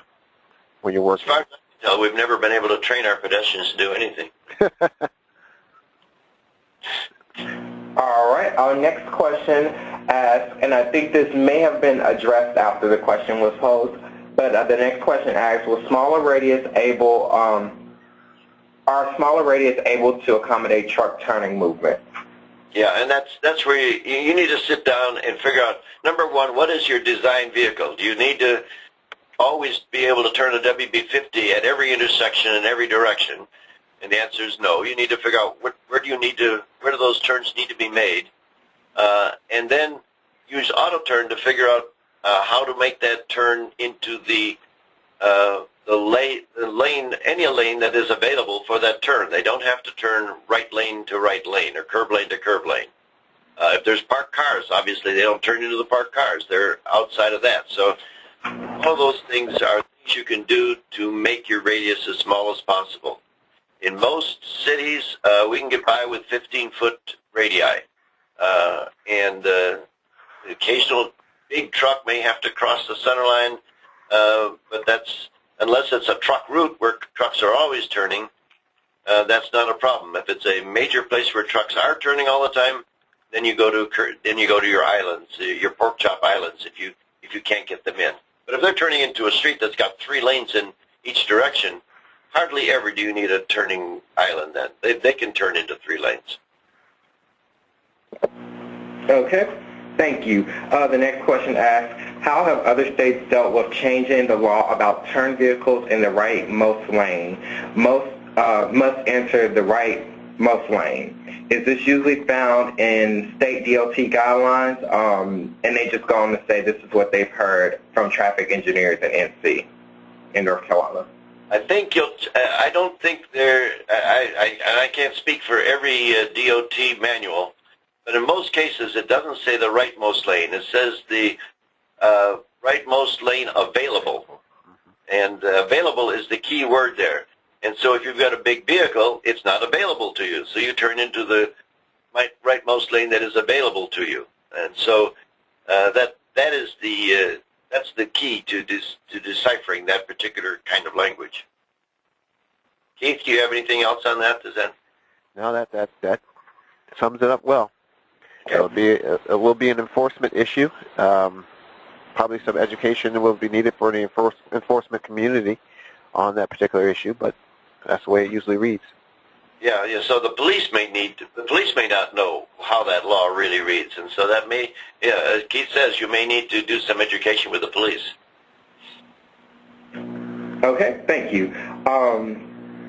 when you're working. As far as I can tell, we've never been able to train our pedestrians to do anything. All right, our next question asks, and I think this may have been addressed after the question was posed, but the next question asks, are smaller radius able to accommodate truck turning movement? Yeah, and that's where you need to sit down and figure out, number one, what is your design vehicle? Do you need to always be able to turn a WB50 at every intersection in every direction? And the answer is no. You need to figure out where do those turns need to be made, and then use auto turn to figure out how to make that turn into the lane, any lane that is available for that turn. They don't have to turn right lane to right lane or curb lane to curb lane. If there's parked cars, obviously they don't turn into the parked cars. They're outside of that. So all those things are things you can do to make your radius as small as possible. In most cities, we can get by with 15-foot radii, and the occasional big truck may have to cross the center line, but that's, unless it's a truck route where trucks are always turning, that's not a problem. If it's a major place where trucks are turning all the time, then you go to your islands, your porkchop islands, if you can't get them in. But if they're turning into a street that's got 3 lanes in each direction, hardly ever do you need a turning island then. They can turn into 3 lanes. Okay, thank you. The next question asks, how have other states dealt with changing the law about turn vehicles in the rightmost lane? Must enter the rightmost lane. Is this usually found in state DOT guidelines? And they just go on to say this is what they've heard from traffic engineers at NC in North Carolina. I think I don't think I can't speak for every DOT manual, but in most cases it doesn't say the rightmost lane. It says the rightmost lane available, and available is the key word there. And so if you've got a big vehicle, it's not available to you, so you turn into the rightmost lane that is available to you. And so that's the key to deciphering that particular kind of language. Keith, do you have anything else on that? No, that sums it up well. Okay. It will be an enforcement issue. Probably some education will be needed for the enforcement community on that particular issue, but that's the way it usually reads. Yeah. So the police may not know how that law really reads, and so that may, as Keith says, you may need to do some education with the police. Okay, thank you.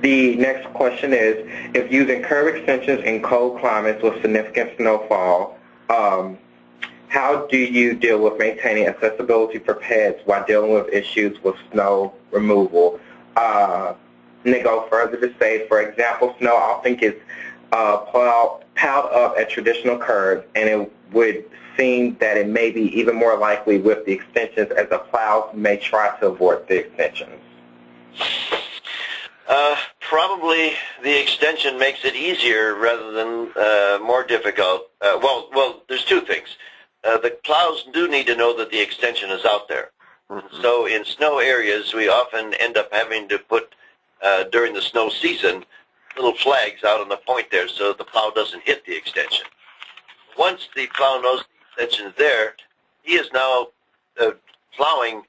The next question is, if using curb extensions in cold climates with significant snowfall, how do you deal with maintaining accessibility for pets while dealing with issues with snow removal? And they go further to say, for example, snow often gets piled up at traditional curbs, and it would seem that it may be even more likely with the extensions, as the plows may try to avoid the extensions. Probably the extension makes it easier rather than more difficult. Well, there's 2 things. The plows do need to know that the extension is out there. Mm-hmm. So in snow areas, we often end up having to put, during the snow season, little flags out on the point there so the plow doesn't hit the extension. Once the plow knows the extension is there, he is now plowing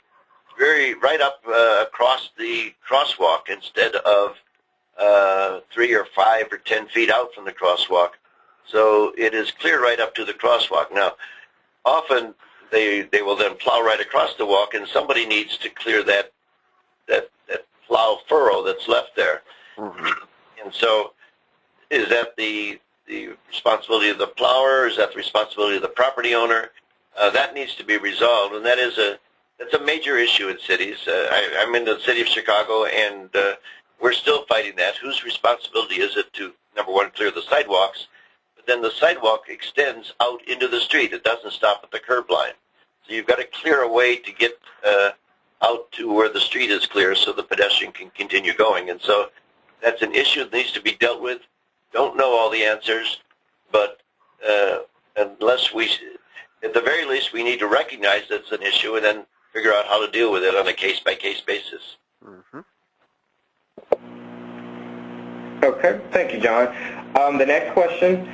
right up across the crosswalk instead of 3 or 5 or 10 feet out from the crosswalk. So it is clear right up to the crosswalk. Now, often they will then plow right across the walk, and somebody needs to clear that plow furrow that's left there. Mm-hmm. And so is that the responsibility of the plower? Is that the responsibility of the property owner? That needs to be resolved, and that is That's a major issue in cities. I'm in the city of Chicago, and we're still fighting that. Whose responsibility is it to, number one, clear the sidewalks? But then the sidewalk extends out into the street. It doesn't stop at the curb line. So you've got to clear a way to get out to where the street is clear so the pedestrian can continue going. And so that's an issue that needs to be dealt with. Don't know all the answers, but unless we, at the very least, we need to recognize that's an issue and then figure out how to deal with it on a case-by-case basis. Mm-hmm. Okay, thank you, John. The next question,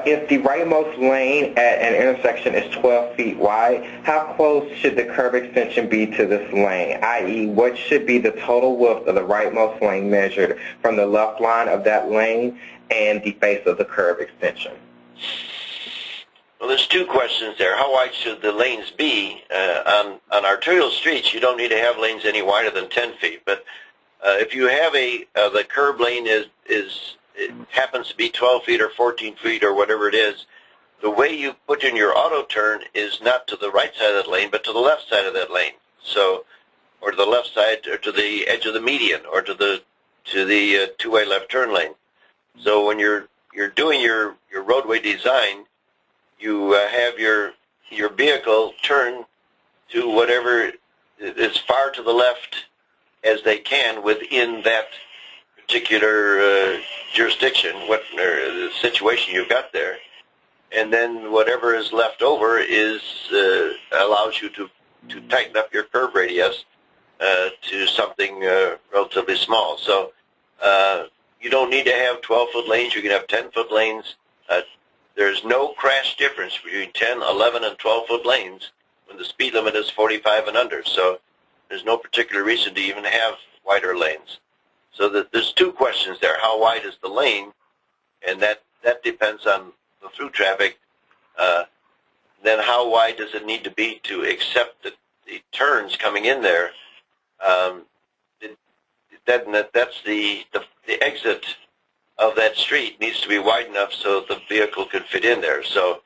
if the rightmost lane at an intersection is 12 feet wide, how close should the curb extension be to this lane, i.e., what should be the total width of the rightmost lane measured from the left line of that lane and the face of the curb extension? Well, there's two questions there. How wide should the lanes be? On arterial streets, you don't need to have lanes any wider than 10 feet, but if you have the curb lane it happens to be 12 feet or 14 feet or whatever it is, the way you put in your auto turn is not to the right side of that lane, but to the left side of that lane. So, or to the left side, or to the edge of the median, or to the two-way left turn lane. So when you're doing your roadway design, you have your vehicle turn to whatever as far to the left as they can within that particular jurisdiction, what situation you've got there, and then whatever is left over is allows you to tighten up your curb radius to something relatively small. So you don't need to have 12-foot lanes. You can have 10-foot lanes. There's no crash difference between 10, 11, and 12-foot lanes when the speed limit is 45 and under. So there's no particular reason to even have wider lanes. So there's two questions there. How wide is the lane? And that depends on the through traffic. Then how wide does it need to be to accept the turns coming in there? That's the exit of that street needs to be wide enough so the vehicle can fit in there. So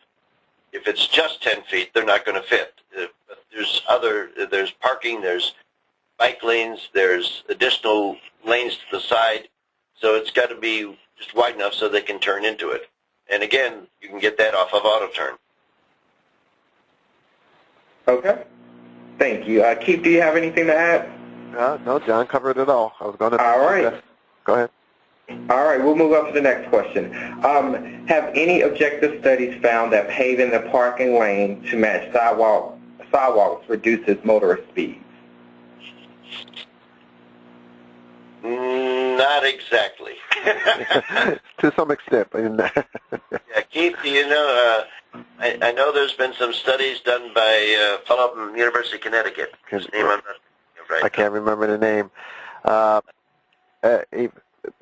if it's just 10 feet, they're not going to fit. But there's parking, there's bike lanes, there's additional lanes to the side, so it's got to be just wide enough so they can turn into it. And again, you can get that off of auto turn. Okay, thank you. Keith, do you have anything to add? No, John covered it all. I was going to. All right. Go ahead. All right, we'll move on to the next question. Have any objective studies found that paving the parking lane to match sidewalks reduces motorist speeds? Not exactly. To some extent. Yeah, Keith, do you know, I know there's been some studies done by a fellow from the University of Connecticut. His name I'm not right. I can't remember the name.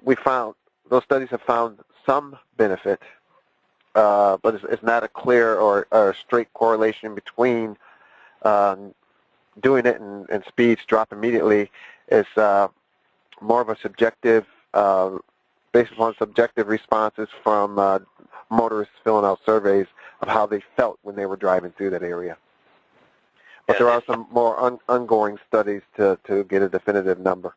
We found, those studies have found some benefit, but it's not a clear or straight correlation between doing it and speeds drop immediately. It's more of a subjective, based upon subjective responses from motorists filling out surveys of how they felt when they were driving through that area. But there are some more ongoing studies to get a definitive number.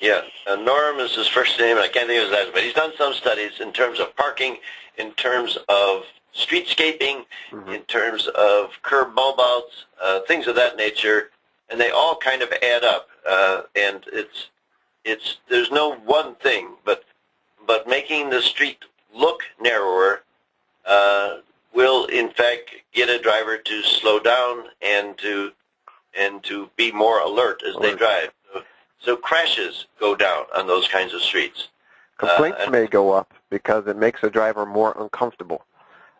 Yeah, Norm is his first name, and I can't think of his last name, but he's done some studies in terms of parking, in terms of streetscaping, in terms of curb bulb outs, things of that nature, and they all kind of add up. And there's no one thing, but making the street look narrower will in fact get a driver to slow down and to be more alert as they drive. So crashes go down on those kinds of streets. Complaints may go up because it makes a driver more uncomfortable,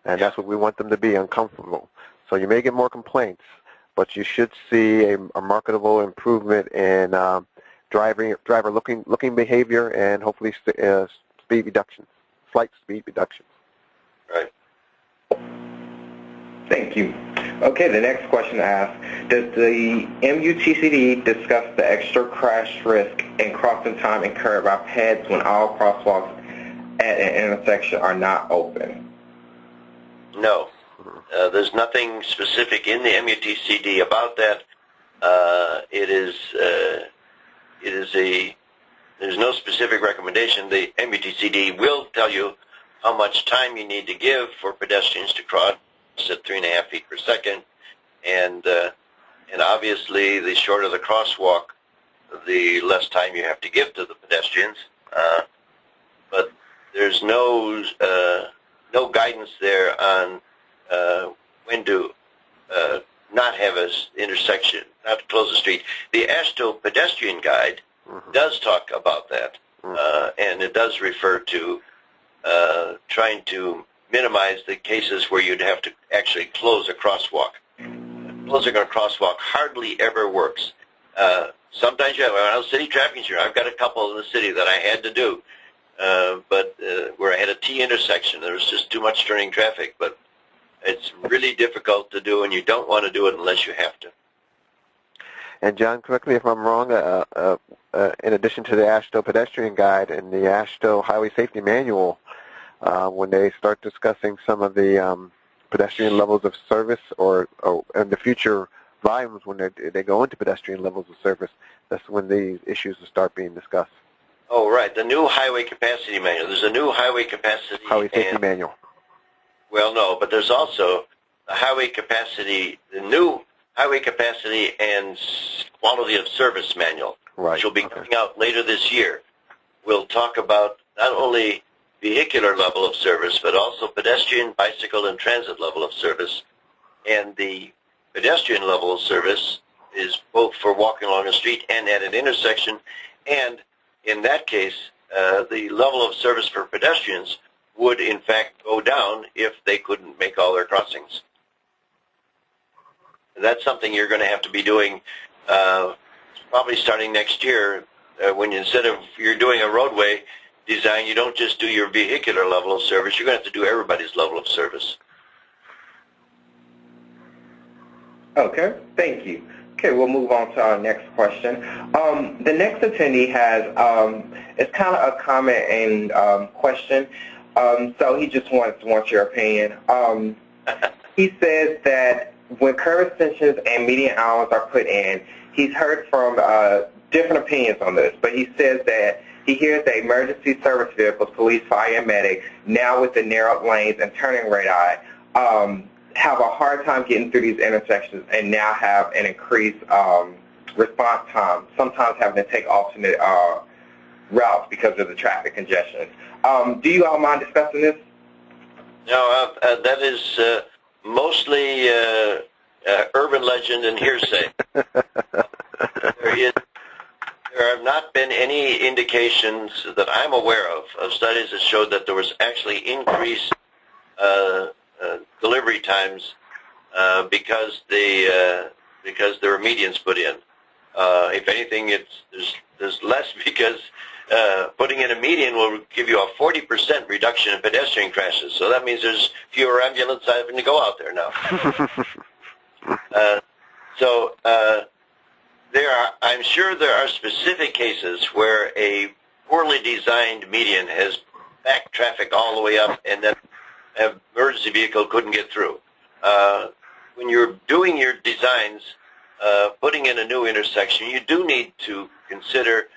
and that's what we want them to be, uncomfortable. So you may get more complaints, but you should see a marketable improvement in driver looking behavior and hopefully speed reductions, slight speed reductions. Right. Thank you. Okay, the next question asks, does the MUTCD discuss the extra crash risk in crossing time incurred by peds when all crosswalks at an intersection are not open? No. There's nothing specific in the MUTCD about that. There's no specific recommendation. The MUTCD will tell you how much time you need to give for pedestrians to cross at 3.5 feet per second, and obviously the shorter the crosswalk, the less time you have to give to the pedestrians. But there's no guidance there on when to not have an intersection, not to close the street. The AASHTO pedestrian guide does talk about that, and it does refer to trying to minimize the cases where you'd have to actually close a crosswalk. Closing a crosswalk hardly ever works. Sometimes you have, when I was city traffic engineer, I've got a couple in the city that I had to do, but where I had a T intersection, there was just too much turning traffic, but it's really difficult to do, and you don't want to do it unless you have to. And John, correct me if I'm wrong, in addition to the AASHTO pedestrian guide and the AASHTO highway safety manual, when they start discussing some of the pedestrian levels of service or in the future volumes when they go into pedestrian levels of service, that's when these issues will start being discussed. Oh, right. The new highway capacity manual. There's a new highway capacity. Highway safety manual. Well, no, but there's also the highway capacity, the new highway capacity and quality of service manual, right, which will be coming out later this year. We'll talk about not only vehicular level of service, but also pedestrian, bicycle, and transit level of service. And the pedestrian level of service is both for walking along a street and at an intersection. And in that case, the level of service for pedestrians would, in fact, go down if they couldn't make all their crossings. That's something you're going to have to be doing probably starting next year. When instead of you're doing a roadway design, you don't just do your vehicular level of service. You're going to have to do everybody's level of service. Okay, thank you. Okay, we'll move on to our next question. The next attendee has, it's kind of a comment and question. So he just wants your opinion. He says that when curb extensions and median islands are put in, he's heard from different opinions on this, but he says that he hears that emergency service vehicles, police, fire, and medic, now with the narrowed lanes and turning radii, have a hard time getting through these intersections and now have an increased response time, sometimes having to take alternate routes because of the traffic congestion. Do you all mind discussing this? No, that is mostly urban legend and hearsay. There have not been any indications that I'm aware of studies that showed that there was actually increased delivery times because there were medians put in. If anything, there's less because putting in a median will give you a 40% reduction in pedestrian crashes. So that means there's fewer ambulances having to go out there now. I'm sure there are specific cases where a poorly designed median has backed traffic all the way up and then an emergency vehicle couldn't get through. When you're doing your designs, putting in a new intersection, you do need to consider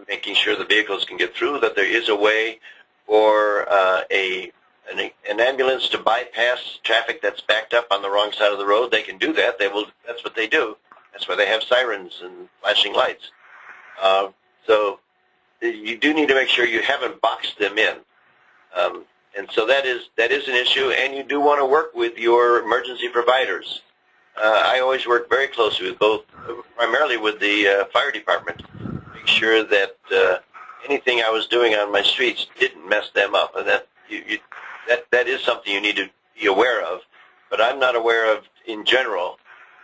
making sure the vehicles can get through, that there is a way for an ambulance to bypass traffic that's backed up on the wrong side of the road. They can do that. That's what they do. That's why they have sirens and flashing lights. So you do need to make sure you haven't boxed them in. And so that is an issue, and you do want to work with your emergency providers. I always work very closely with both, primarily with the fire department, to make sure that anything I was doing on my streets didn't mess them up. And that is something you need to be aware of. But I'm not aware of, in general,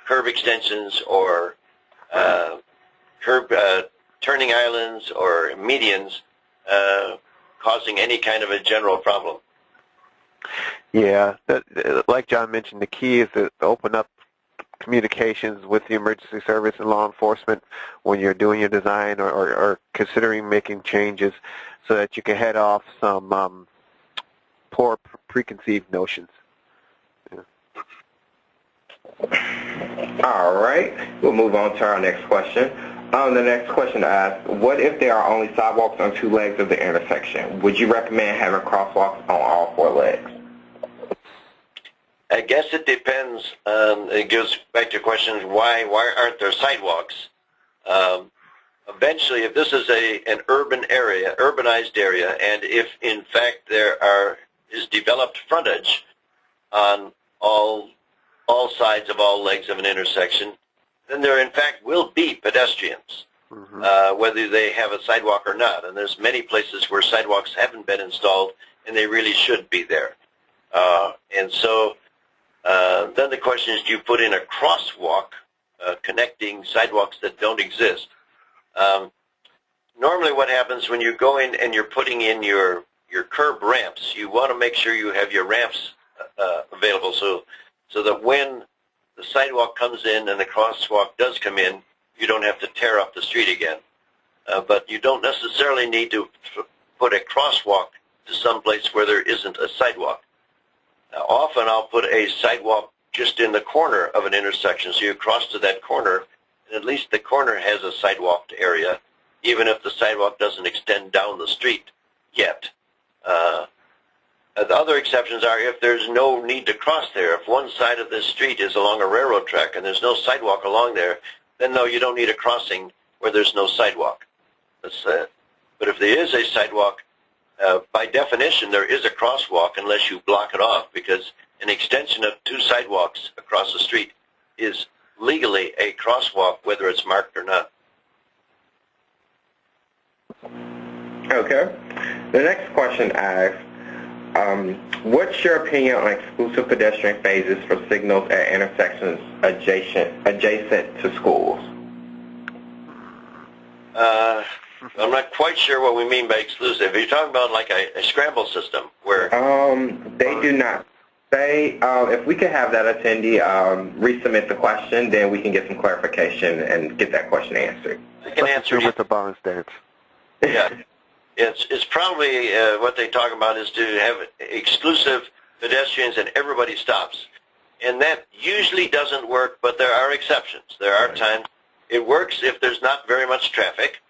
curb extensions or turning islands or medians causing any kind of a general problem. Yeah, like John mentioned, the key is to open up communications with the emergency service and law enforcement when you're doing your design or considering making changes so that you can head off some poor preconceived notions. Yeah. All right, we'll move on to our next question. The next question asks, what if there are only sidewalks on two legs of the intersection? Would you recommend having crosswalks on all four legs? I guess it depends. It goes back to questions, why aren't there sidewalks? Eventually, if this is an urban area, urbanized area, and if in fact there is developed frontage on all sides of all legs of an intersection, then there in fact will be pedestrians, whether they have a sidewalk or not. And there's many places where sidewalks haven't been installed, and they really should be there. And so then the question is, do you put in a crosswalk connecting sidewalks that don't exist? Normally what happens when you go in and you're putting in your curb ramps, you want to make sure you have your ramps available so that when the sidewalk comes in and the crosswalk does come in, you don't have to tear up the street again. But you don't necessarily need to put a crosswalk to some place where there isn't a sidewalk. Now, often I'll put a sidewalk just in the corner of an intersection, so you cross to that corner, and at least the corner has a sidewalked area, even if the sidewalk doesn't extend down the street yet. The other exceptions are if there's no need to cross there. If one side of this street is along a railroad track and there's no sidewalk along there, then no, you don't need a crossing where there's no sidewalk. But if there is a sidewalk, by definition there is a crosswalk unless you block it off, because an extension of two sidewalks across the street is legally a crosswalk whether it's marked or not. Okay. The next question asks, what's your opinion on exclusive pedestrian phases for signals at intersections adjacent to schools? I'm not quite sure what we mean by exclusive. Are you talking about like a scramble system where... They do not say. If we could have that attendee resubmit the question, then we can get some clarification and get that question answered. I can answer with the bond stance. Yeah. It's probably what they talk about is to have exclusive pedestrians and everybody stops. And that usually doesn't work, but there are exceptions. There are times it works if there's not very much traffic.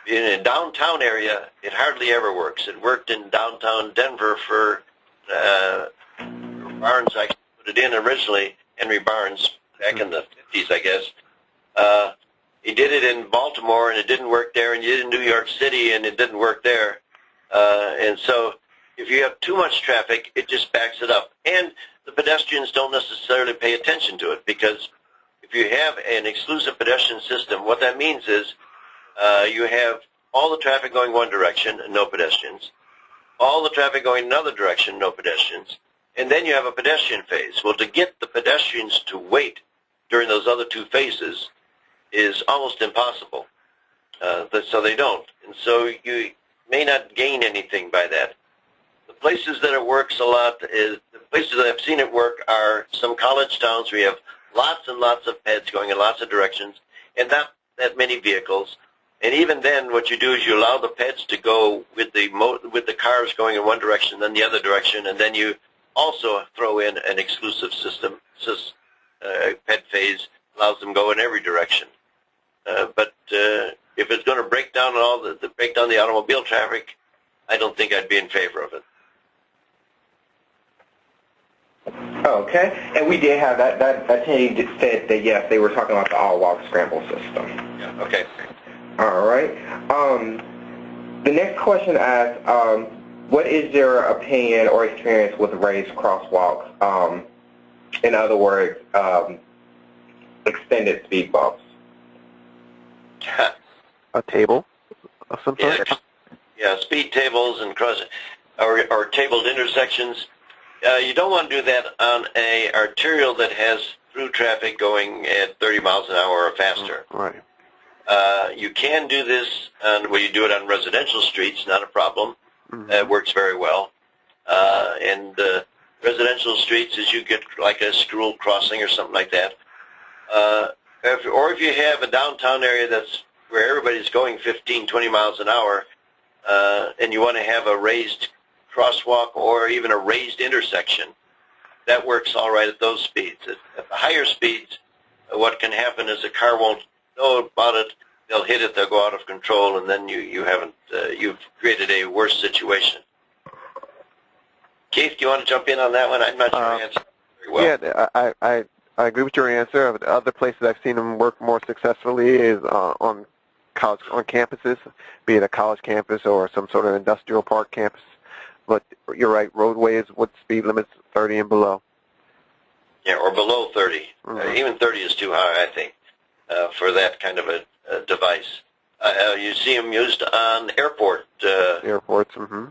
In a downtown area, it hardly ever works. It worked in downtown Denver for Barnes. I put it in originally, Henry Barnes, back in the 50s, I guess. He did it in Baltimore, and it didn't work there, and you did it in New York City, and it didn't work there. And so if you have too much traffic, it just backs it up. And the pedestrians don't necessarily pay attention to it, because if you have an exclusive pedestrian system, what that means is you have all the traffic going one direction and no pedestrians, all the traffic going another direction, no pedestrians, and then you have a pedestrian phase. Well, to get the pedestrians to wait during those other two phases is almost impossible, so they don't. And so you may not gain anything by that. The places that it works a lot is, the places that I've seen it work are some college towns where you have lots and lots of peds going in lots of directions and not that many vehicles. And even then, what you do is you allow the peds to go with the cars going in one direction, then the other direction, and then you also throw in an exclusive system. Ped phase allows them to go in every direction. But if it's going to break down break down the automobile traffic, I don't think I'd be in favor of it. Okay, and we did have that attendee said that yes, they were talking about the all-walk scramble system. Yeah. Okay. All right. The next question asks, what is your opinion or experience with raised crosswalks? In other words, extended speed bumps. A table of some sort? Yeah, speed tables and or tabled intersections. You don't want to do that on an arterial that has through traffic going at 30 miles an hour or faster. Right. You can do this where you do it on residential streets, not a problem. It works very well. And residential streets, as you get like a school crossing or something like that. Or if you have a downtown area that's where everybody's going 15, 20 miles an hour, and you want to have a raised crosswalk or even a raised intersection, that works all right at those speeds. At the higher speeds, what can happen is a car won't know about it. They'll hit it, they'll go out of control, and then you've created a worse situation. Keith, do you want to jump in on that one? I'm not sure I answered very well. Yeah, I agree with your answer. The other places I've seen them work more successfully is on campuses, be it a college campus or some sort of industrial park campus. But you're right, roadways with speed limits 30 and below. Yeah, or below 30. Mm-hmm. Even 30 is too high, I think, for that kind of a device. You see them used on airports. Mm-hmm.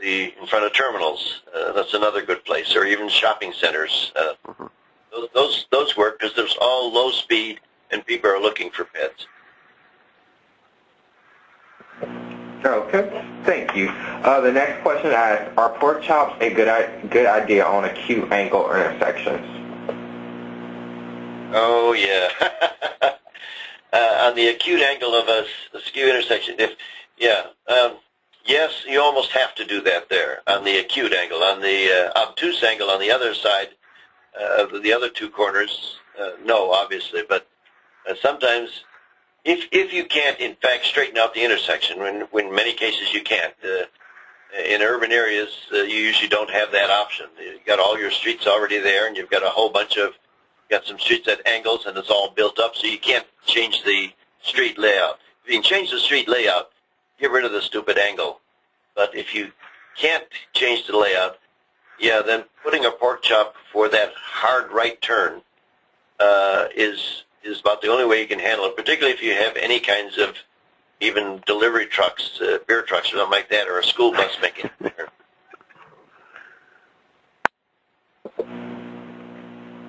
In front of terminals. That's another good place, or even shopping centers. Mm-hmm. Those work because there's all low speed and people are looking for pets. Okay, thank you. The next question asks, are pork chops a good idea on acute angle intersections? Oh, yeah. On the acute angle of a skew intersection, yes, you almost have to do that there on the acute angle. On the obtuse angle on the other side, the other two corners, no, obviously. But sometimes, if you can't, in fact, straighten out the intersection, when in many cases you can't, in urban areas, you usually don't have that option. You've got all your streets already there, and you've got a whole bunch of, got some streets at angles, and it's all built up, so you can't change the street layout. If you can change the street layout, get rid of the stupid angle. But if you can't change the layout, yeah, then putting a pork chop for that hard right turn is about the only way you can handle it, particularly if you have any kinds of even delivery trucks, beer trucks or something like that, or a school bus making a turn.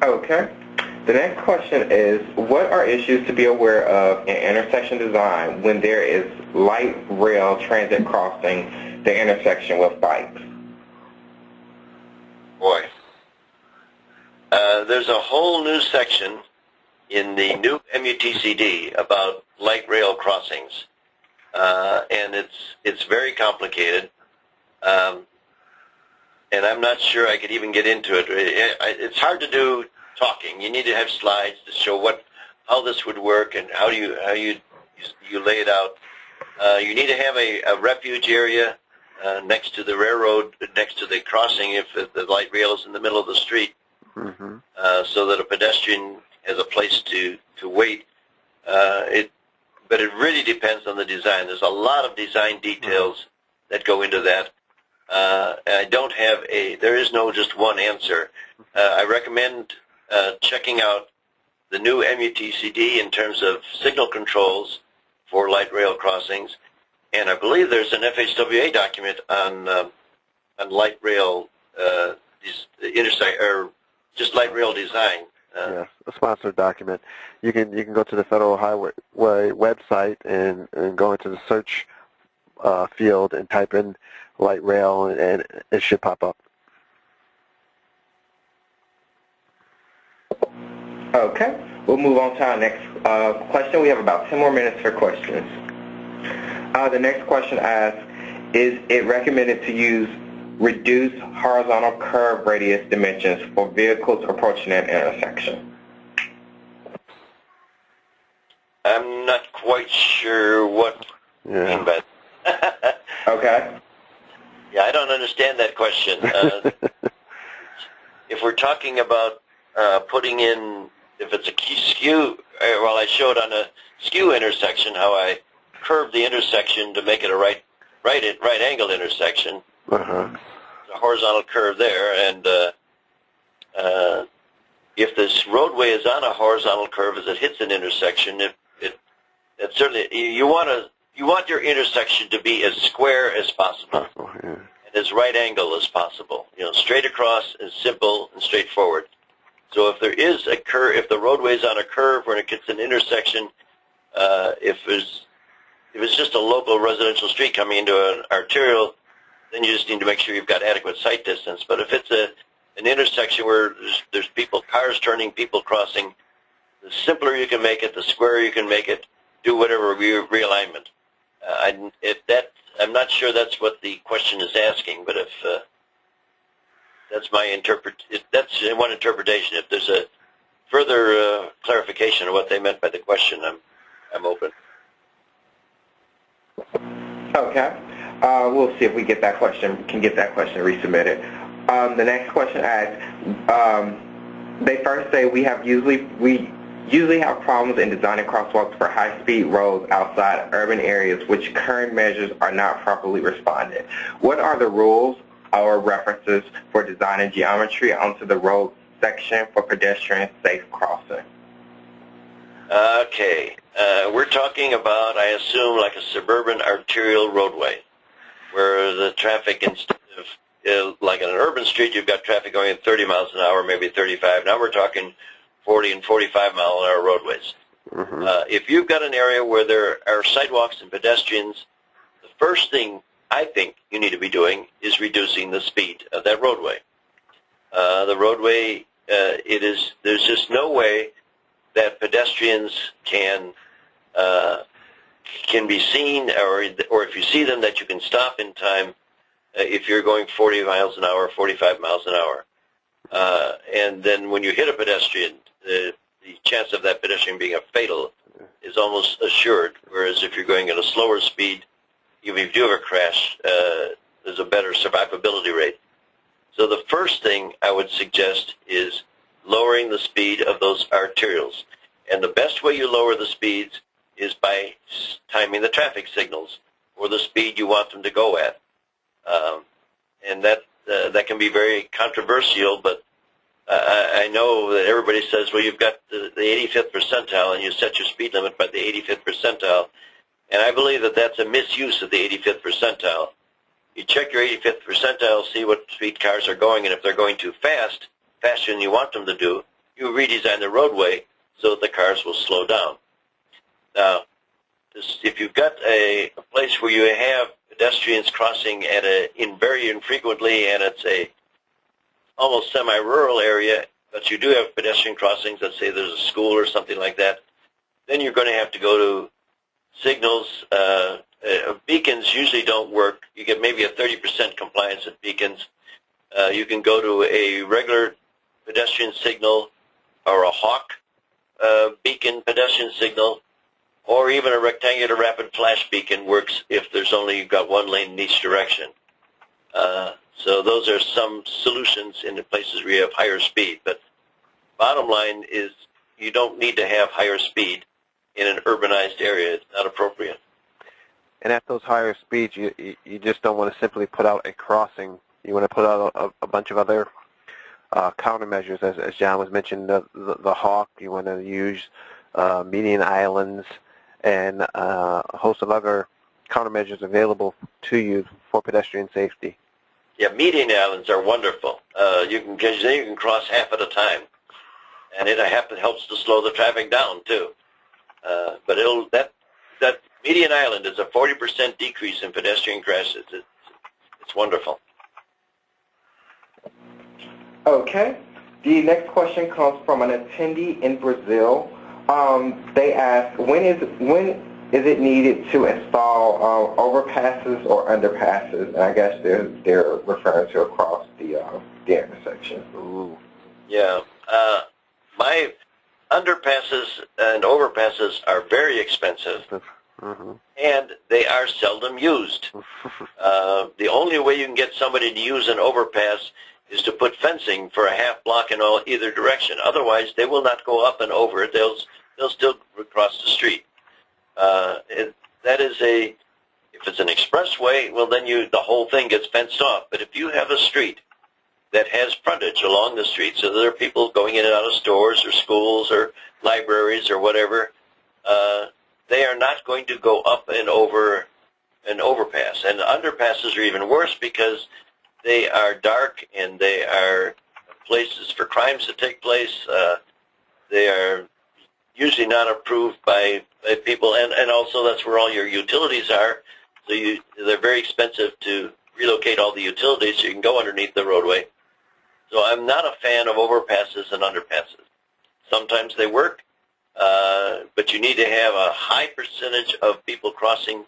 Okay. The next question is, what are issues to be aware of in intersection design when there is light rail transit crossing the intersection with bikes? Boy. There's a whole new section in the new MUTCD about light rail crossings, and it's very complicated, and I'm not sure I could even get into it. It's hard to do talking. You need to have slides to show how this would work and how you lay it out. You need to have a refuge area next to the railroad, next to the crossing if the light rail is in the middle of the street, mm-hmm. So that a pedestrian has a place to wait. But it really depends on the design. There's a lot of design details that go into that. There is no just one answer. I recommend checking out the new MUTCD in terms of signal controls for light rail crossings, and I believe there's an FHWA document on light rail just light rail design. Yes, a sponsored document. You can go to the Federal Highway website and go into the search field and type in light rail, and it should pop up. Okay, we'll move on to our next question. We have about 10 more minutes for questions. The next question asks, is it recommended to use reduced horizontal curve radius dimensions for vehicles approaching an intersection? I'm not quite sure what you mean by that. Okay. Yeah, I don't understand that question. If we're talking about putting in, if it's a skew, well, I showed on a skew intersection how I curved the intersection to make it a right angle intersection. Uh-huh. A horizontal curve there, and if this roadway is on a horizontal curve as it hits an intersection, it certainly you want your intersection to be as square as possible and as right angle as possible. Straight across is simple and straightforward. So if there is a curve, if the roadway is on a curve when it gets an intersection, if it's just a local residential street coming into an arterial, then you just need to make sure you've got adequate sight distance. But if it's an intersection where there's cars turning, people crossing, the simpler you can make it, the squarer you can make it, do whatever realignment. I'm not sure that's what the question is asking, but That's my that's one interpretation. If there's a further clarification of what they meant by the question, I'm open. Okay. We'll see if we get that question, can get that question resubmitted. The next question asks, they first say we usually have problems in designing crosswalks for high-speed roads outside urban areas which current measures are not properly responded. What are the rules or references for designing geometry onto the road section for pedestrian safe crossing? Okay. We're talking about, I assume, like a suburban arterial roadway where the traffic, instead of, like in an urban street, you've got traffic going at 30 miles an hour, maybe 35. Now we're talking 40 and 45 mile an hour roadways. Mm-hmm. If you've got an area where there are sidewalks and pedestrians, the first thing I think you need to be doing is reducing the speed of that roadway. The roadway, there's just no way that pedestrians can be seen, or if you see them, that you can stop in time if you're going 40 miles an hour, 45 miles an hour. And then when you hit a pedestrian, the chance of that pedestrian being a fatal is almost assured, whereas if you're going at a slower speed, even if you do have a crash, there's a better survivability rate. So the first thing I would suggest is lowering the speed of those arterials. And the best way you lower the speeds is by timing the traffic signals for the speed you want them to go at. And that can be very controversial, but I know that everybody says, well, you've got the 85th percentile and you set your speed limit by the 85th percentile. And I believe that that's a misuse of the 85th percentile. You check your 85th percentile, see what speed cars are going, and if they're going too fast, faster than you want them to do, you redesign the roadway so that the cars will slow down. Now, if you've got a place where you have pedestrians crossing very infrequently, and it's a almost semi-rural area, but you do have pedestrian crossings, let's say there's a school or something like that, then you're going to have to go to signals. Beacons usually don't work. You get maybe a 30% compliance with beacons. You can go to a regular pedestrian signal or a hawk beacon pedestrian signal, or even a rectangular rapid flash beacon works if there's only you've got one lane in each direction. So those are some solutions in the places where you have higher speed. But bottom line is you don't need to have higher speed in an urbanized area. It's not appropriate. And at those higher speeds, you just don't want to simply put out a crossing. You want to put out a bunch of other countermeasures, as John was mentioning, the hawk. You want to use median islands and a host of other countermeasures available to you for pedestrian safety. Yeah, median islands are wonderful. You can cross half at a time, and it helps to slow the traffic down too. But that median island is a 40% decrease in pedestrian crashes. It's wonderful. Okay. The next question comes from an attendee in Brazil. They ask, when is it needed to install overpasses or underpasses? And I guess they're referring to across the intersection. Ooh. Yeah. My underpasses and overpasses are very expensive, Mm-hmm. and they are seldom used. The only way you can get somebody to use an overpass is to put fencing for a half block in either direction. Otherwise, they will not go up and over it. They'll still cross the street. If it's an expressway, well, then the whole thing gets fenced off. But if you have a street that has frontage along the street, so there are people going in and out of stores or schools or libraries or whatever, they are not going to go up and over an overpass. And underpasses are even worse because they are dark and they are places for crimes to take place. They are usually not approved by people, and also that's where all your utilities are. So they're very expensive to relocate all the utilities so you can go underneath the roadway. So I'm not a fan of overpasses and underpasses. Sometimes they work, but you need to have a high percentage of people crossing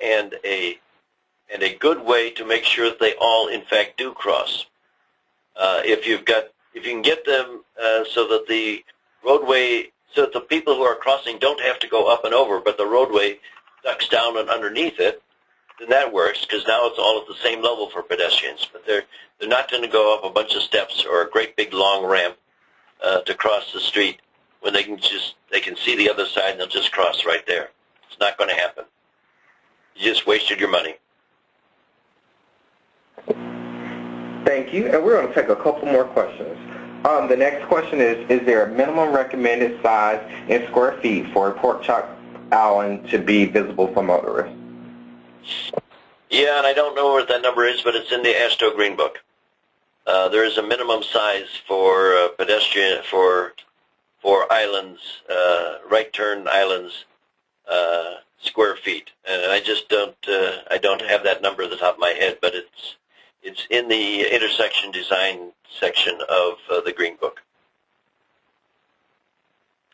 and a good way to make sure that they all, in fact, do cross. If you can get them so that the roadway, so that the people who are crossing don't have to go up and over, but the roadway ducks down and underneath it, then that works, because now it's all at the same level for pedestrians. But they're not going to go up a bunch of steps or a great big long ramp to cross the street when they can see the other side and they'll just cross right there. It's not going to happen. You just wasted your money. Thank you, and we're going to take a couple more questions. The next question is there a minimum recommended size in square feet for a porkchop island to be visible for motorists? Yeah, and I don't know what that number is, but it's in the AASHTO Green Book. There is a minimum size for pedestrian, for islands, right turn islands, square feet. And I just don't have that number at the top of my head, but it's in the intersection design section of the Green Book.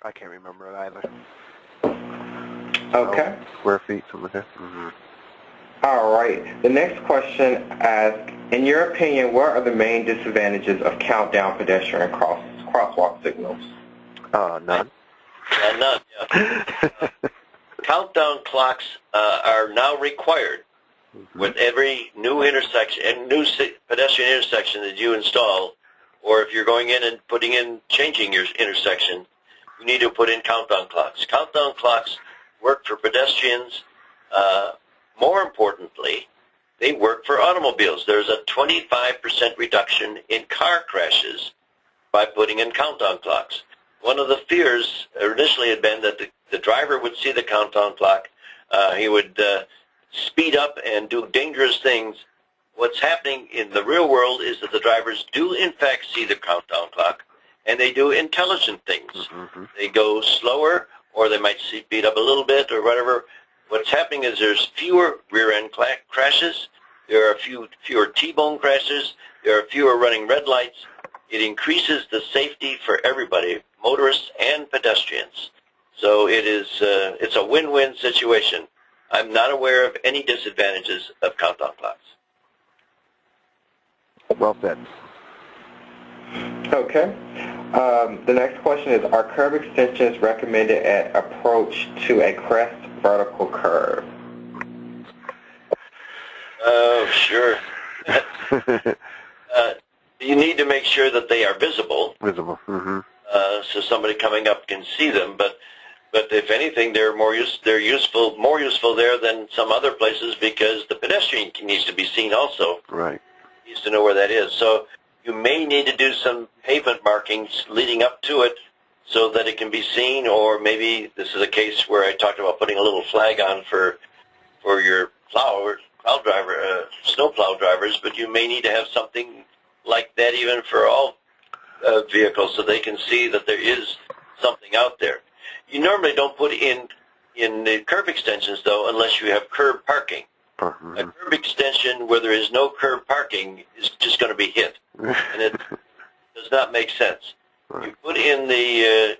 I can't remember it either. Okay. Square feet, something like that. Mm-hmm. All right. The next question asks, in your opinion, what are the main disadvantages of countdown pedestrian crosswalk signals? None. None, yeah. Countdown clocks are now required with every new intersection and new pedestrian intersection that you install, or if you're going in and changing your intersection, you need to put in countdown clocks. Countdown clocks work for pedestrians. More importantly, they work for automobiles. There's a 25% reduction in car crashes by putting in countdown clocks. One of the fears initially had been that the driver would see the countdown clock. He would speed up and do dangerous things. What's happening in the real world is that the drivers do in fact see the countdown clock, and they do intelligent things. Mm-hmm. They go slower, or they might speed up a little bit or whatever. What's happening is there's fewer rear-end crashes, there are fewer T-bone crashes, there are fewer running red lights. It increases the safety for everybody, motorists and pedestrians. So it's a win-win situation. I'm not aware of any disadvantages of countdown clocks. Well said. Okay. The next question is, are curb extensions recommended at approach to a crest vertical curve? Oh, sure. You need to make sure that they are visible. Visible. Mm-hmm. So somebody coming up can see them. But if anything, they're more useful there than some other places, because the pedestrian needs to be seen also. Right. He needs to know where that is. So you may need to do some pavement markings leading up to it so that it can be seen, or maybe this is a case where I talked about putting a little flag on for your snowplow drivers, but you may need to have something like that even for all vehicles, so they can see that there is something out there. You normally don't put in the curb extensions, though, unless you have curb parking. Mm-hmm. A curb extension where there is no curb parking is just going to be hit, and it does not make sense. Right. You put in the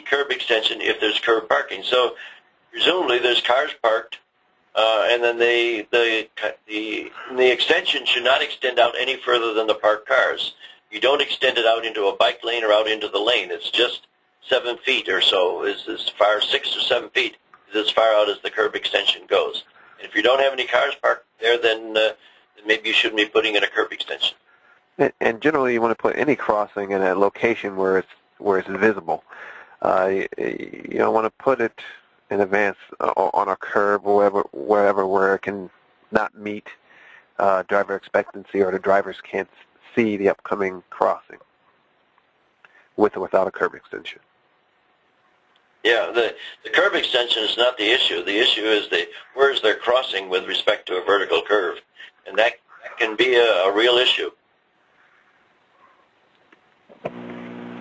curb extension if there's curb parking. So presumably there's cars parked, and then the extension should not extend out any further than the parked cars. You don't extend it out into a bike lane or out into the lane. It's just 7 feet or so, is as far, 6 or 7 feet is as far out as the curb extension goes. And if you don't have any cars parked there, then maybe you shouldn't be putting in a curb extension. And generally, you want to put any crossing in a location where it's visible. You don't want to put it in advance on a curb or wherever where it can not meet driver expectancy, or the drivers can't see the upcoming crossing with or without a curb extension. Yeah, the curb extension is not the issue. The issue is where is their crossing with respect to a vertical curve, and that can be a real issue.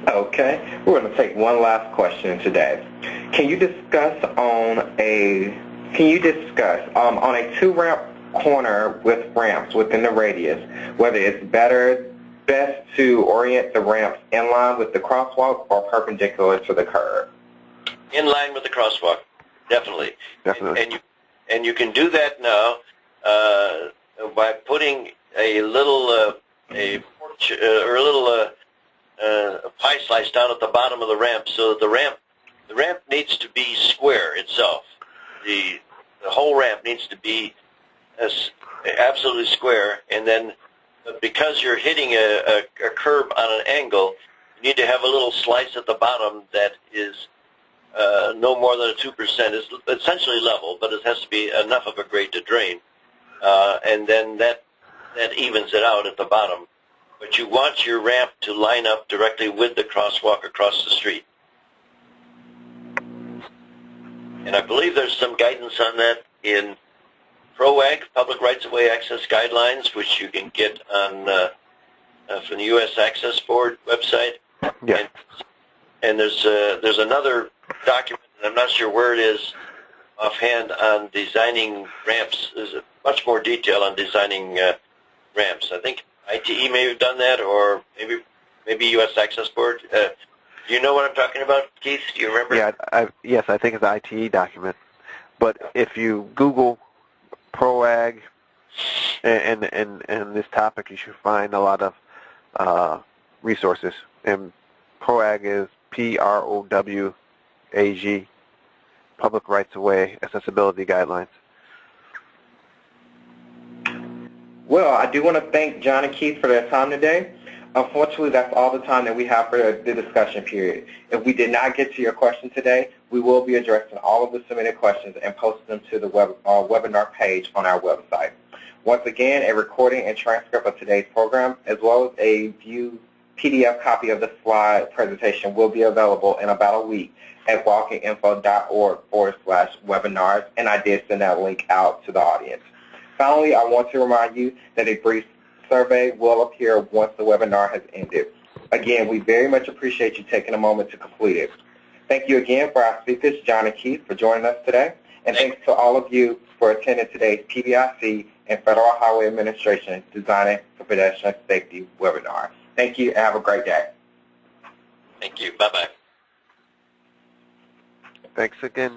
Okay, we're going to take one last question today. Can you discuss on a two-ramp corner with ramps within the radius, whether it's best to orient the ramps in line with the crosswalk or perpendicular to the curb? In line with the crosswalk, definitely. Definitely. And you can do that now by putting a little a pork sandwich or a little pie slice down at the bottom of the ramp, so that the ramp needs to be square itself. The whole ramp needs to be absolutely square, and then because you're hitting a curb on an angle, you need to have a little slice at the bottom that is no more than a 2%. It's essentially level, but it has to be enough of a grade to drain, and then that evens it out at the bottom. But you want your ramp to line up directly with the crosswalk across the street. And I believe there's some guidance on that in PROAG, Public Rights-of-Way Access Guidelines, which you can get on from the U.S. Access Board website. Yeah. And there's another document, and I'm not sure where it is offhand, on designing ramps. There's much more detail on designing ramps. I think ITE may have done that, or maybe U.S. Access Board. Do you know what I'm talking about, Keith? Do you remember? Yeah, yes, I think it's an ITE document. But if you Google PROAG and this topic, you should find a lot of resources. And PROAG is PROWAG, Public Rights-of-Way Accessibility Guidelines. Well, I do want to thank John and Keith for their time today. Unfortunately, that's all the time that we have for the discussion period. If we did not get to your question today, we will be addressing all of the submitted questions and posting them to the webinar page on our website. Once again, a recording and transcript of today's program, as well as a view PDF copy of the slide presentation, will be available in about a week at walkinginfo.org/webinars, and I did send that link out to the audience. Finally, I want to remind you that a brief survey will appear once the webinar has ended. Again, we very much appreciate you taking a moment to complete it. Thank you again for our speakers, John and Keith, for joining us today. And thanks to all of you for attending today's PBIC and Federal Highway Administration Designing for Pedestrian Safety webinar. Thank you and have a great day. Thank you. Bye-bye. Thanks again.